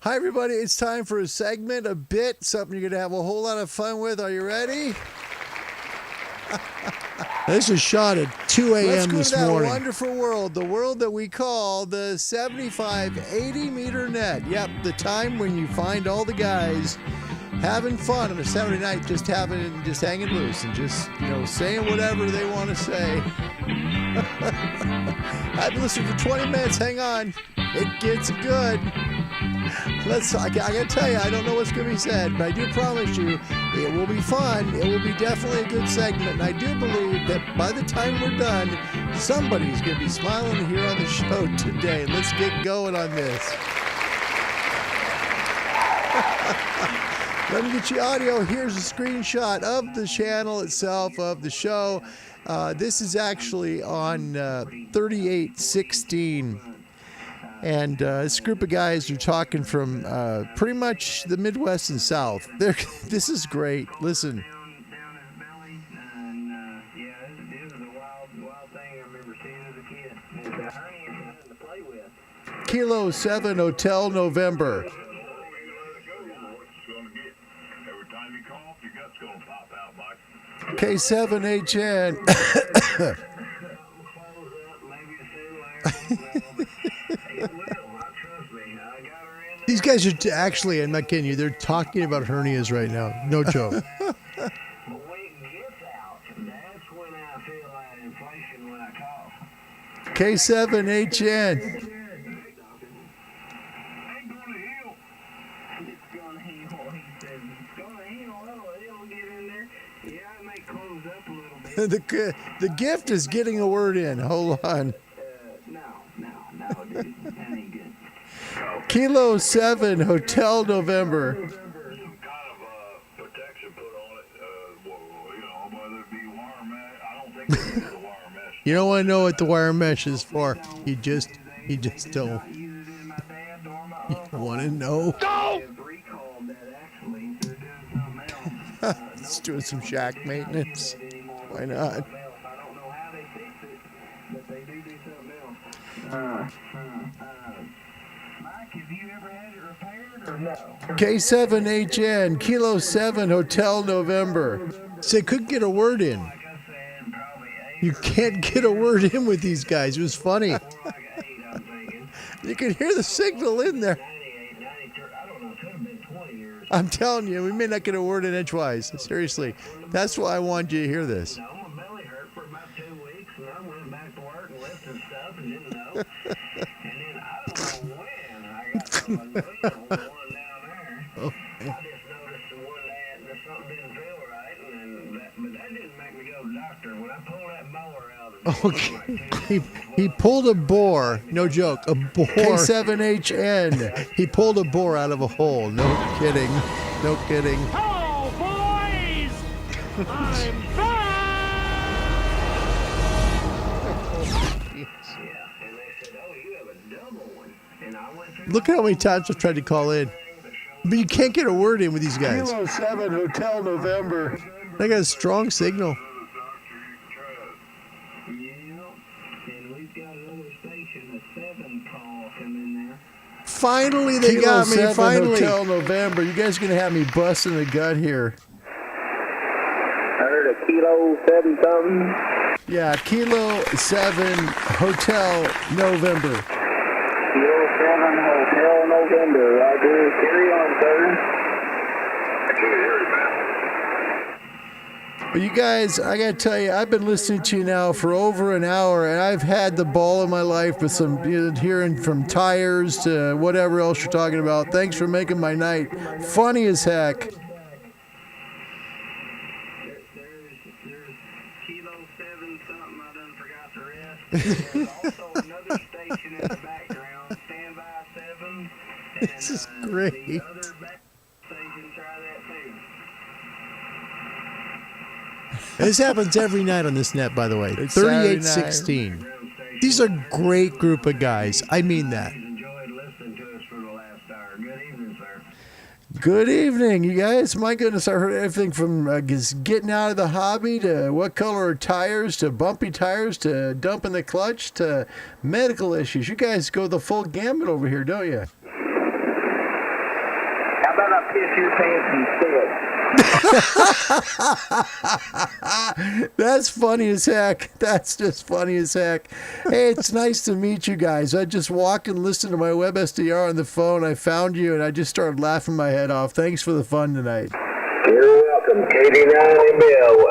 Hi, everybody. It's time for a segment, something you're going to have a whole lot of fun with. Are you ready? This was shot at 2 a.m. this morning. Let's go to that wonderful world, the world that we call the 75-80 meter net. Yep, the time when you find all the guys having fun on a Saturday night, just hanging loose and just, saying whatever they want to say. I've been listening for 20 minutes. Hang on. It gets good. I gotta tell you, I don't know what's going to be said, but I do promise you it will be fun. It will be definitely a good segment, and I do believe that by the time we're done, somebody's going to be smiling here on the show today. Let's get going on this. Let me get you audio. Here's a screenshot of the channel itself, of the show. This is actually on 3816. And this group of guys are talking from pretty much the Midwest and South. This is great. Listen. Kilo 7 Hotel November. K7HN. These guys are actually, I'm not kidding you, they're talking about hernias right now. No joke. K7HN. The gift is getting a word in. Hold on. No, dude. That ain't good. Kilo 7 Hotel November. Some kind of protection put on it, whether it be wire mesh. I don't think it's the wire mesh. You don't want to know what the wire mesh is for. You just don't. You want to know? No! It's doing some shack maintenance. Why not? I don't know how they fix it, but they do something else. Mike, have you ever had it repaired or no? K7HN, Kilo 7 Hotel November. So they couldn't get a word in. Like I said, probably 8 You can't get a word in with these guys. It was funny. like 8, I'm thinking. You can hear the signal in there. 98, 93, I don't know, it could have been 20 years. I'm telling you, we may not get a word in edgewise. Seriously. That's why I wanted you to hear this. My belly hurt for about 2 weeks, and I went back to work and lifted stuff and didn't know. And then I don't know when I got some one down there. Oh. I just noticed the one that something didn't feel right, but that didn't make me go to the doctor. When I pulled that mower out of the Okay. He pulled a boar. No joke. A boar. K7HN. He pulled a boar out of a hole. No kidding. No kidding. Hello, boys! I'm back! and they said, oh, you have a double one. And I went through Look at how many times I've tried to call in. But you can't get a word in with these guys. Kilo 7 Hotel November. They got a strong signal. and we've got another station, a 7 call coming there. Finally, they Kilo got me. 7 Finally. Hotel November. You guys are going to have me busting the gut here. Heard a Kilo 7 something. Yeah, Kilo 7 Hotel November. Kilo 7 Hotel November. Roger. Carry on, sir. I can't hear you, man. But you guys, I got to tell you, I've been listening to you now for over an hour, and I've had the ball of my life with some hearing from tires to whatever else you're talking about. Thanks for making my night. Funny as heck. There's Kilo 7 something. I done forgot the rest. There's also another station in the background, Standby 7. This is great. The other back station, try that too. This happens every night on this net, by the way. It's Saturday 3816. These are a great group of guys. I mean that. Enjoyed listening to us for the last hour. Good evening, sir. Good evening, you guys. My goodness, I heard everything from just getting out of the hobby to what color are tires to bumpy tires to dumping the clutch to medical issues. You guys go the full gamut over here, don't you? How about I piss your pants instead? That's funny as heck. That's just funny as heck. Hey, it's nice to meet you guys. I just walked and listened to my WebSDR on the phone. I found you, and I just started laughing my head off. Thanks for the fun tonight. You're welcome, Katie, Nine, and Bill.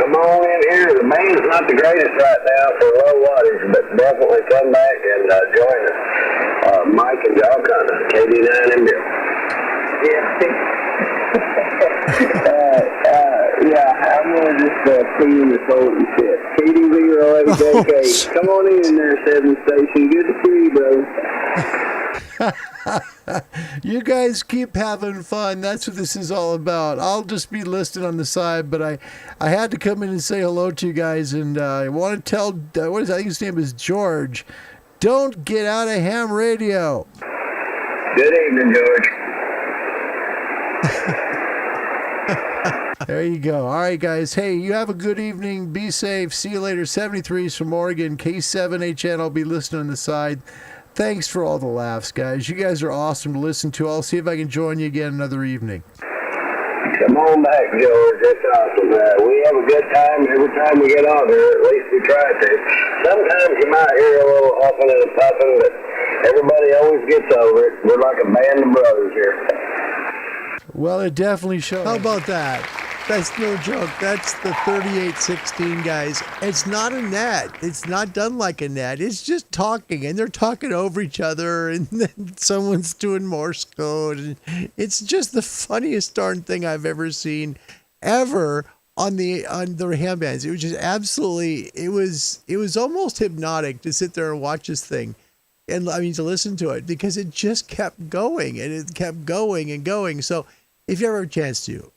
Come on in here. The main's not the greatest right now for low wattage, but definitely come back and join us. Mike and John Connor, Katie, Nine, and Bill. Yeah. I'm going to just see you in the cold and shit. Katie, Leroy, JK. Come on in there, 7 station. Good to see you, brother. You guys keep having fun. That's what this is all about. I'll just be listed on the side, but I had to come in and say hello to you guys, and I want to tell, I think his name is George, don't get out of ham radio. Good evening, George. There you go. All right, guys. Hey, you have a good evening. Be safe. See you later. 73's from Oregon. K7HN. I'll be listening on the side. Thanks for all the laughs, guys. You guys are awesome to listen to. I'll see if I can join you again another evening. Come on back, George. That's awesome. We have a good time every time we get on here. At least we try to. Sometimes you might hear a little huffing and puffing, but everybody always gets over it. We're like a band of brothers here. Well, it definitely shows. How about that? That's no joke. That's the 3816, guys. It's not a net. It's not done like a net. It's just talking, and they're talking over each other, and then someone's doing Morse code. And it's just the funniest darn thing I've ever seen, ever on the ham bands. It was just absolutely. It was almost hypnotic to sit there and watch this thing, and I mean to listen to it, because it just kept going, and it kept going and going. So if you ever have a chance to.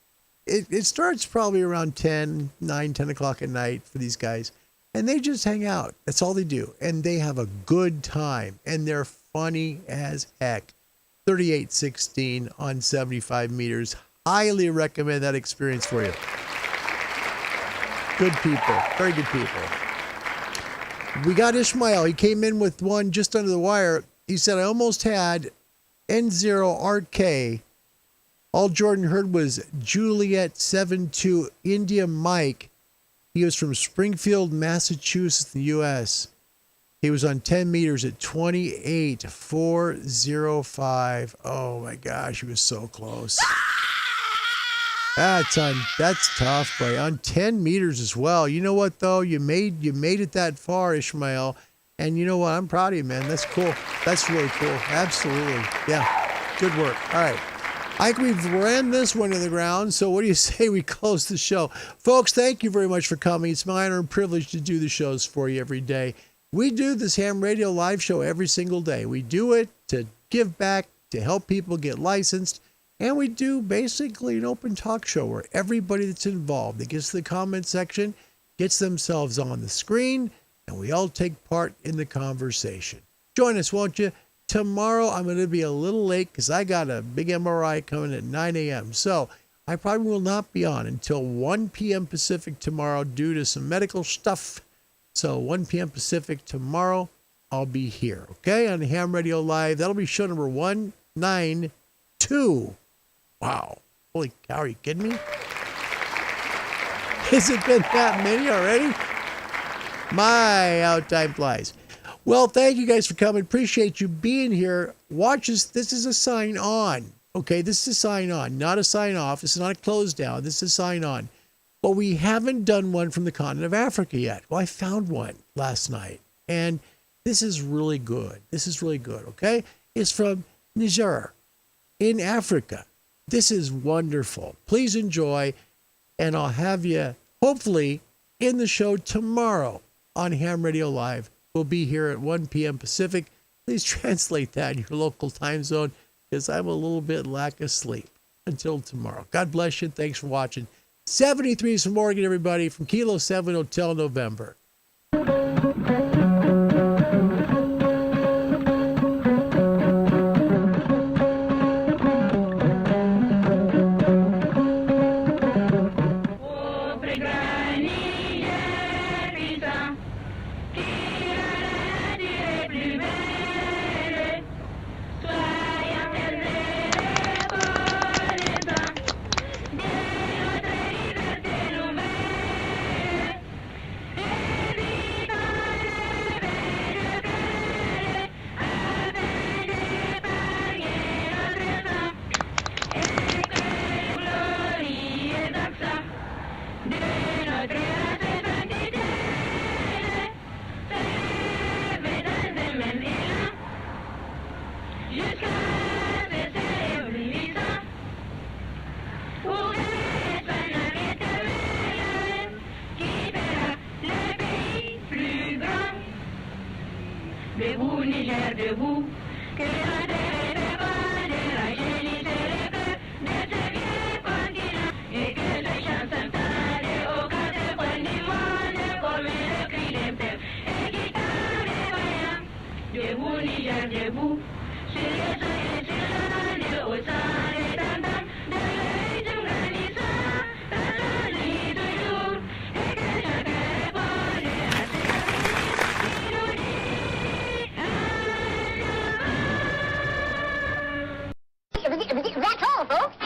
It starts probably around 10 o'clock at night for these guys, and they just hang out. That's all they do, and they have a good time, and they're funny as heck. 3816 on 75 meters. Highly recommend that experience for you. Good people, very good people. We got Ishmael. He came in with one just under the wire. He said, I almost had N0RK. All Jordan heard was Juliet 72 India Mike. He was from Springfield, Massachusetts, in the U.S. He was on 10 meters at 28,405. Oh my gosh, he was so close. That's tough, boy. On 10 meters as well. You know what though? You made it that far, Ishmael. And you know what? I'm proud of you, man. That's cool. That's really cool. Absolutely. Yeah. Good work. All right. I think we've ran this one to the ground, so what do you say we close the show? Folks, thank you very much for coming. It's my honor and privilege to do the shows for you every day. We do this ham radio live show every single day. We do it to give back, to help people get licensed, and we do basically an open talk show where everybody that's involved that gets to the comment section gets themselves on the screen, and we all take part in the conversation. Join us, won't you? Tomorrow, I'm going to be a little late because I got a big MRI coming at 9 a.m. So I probably will not be on until 1 p.m. Pacific tomorrow due to some medical stuff. So 1 p.m. Pacific tomorrow, I'll be here, okay, on Ham Radio Live. That'll be show number 192. Wow. Holy cow, are you kidding me? Has it been that many already? My, how time flies. Well, thank you guys for coming. Appreciate you being here. Watch us. This is a sign on. Okay, this is a sign on, not a sign off. This is not a close down. This is a sign on. But we haven't done one from the continent of Africa yet. Well, I found one last night, and this is really good. This is really good, okay? It's from Niger in Africa. This is wonderful. Please enjoy, and I'll have you hopefully in the show tomorrow on Ham Radio Live. We'll be here at 1 p.m. Pacific. Please translate that in your local time zone because I'm a little bit lack of sleep. Until tomorrow. God bless you. Thanks for watching. 73's from Oregon, everybody, from Kilo 7 Hotel November. Debout, Niger, debout, That's all, folks.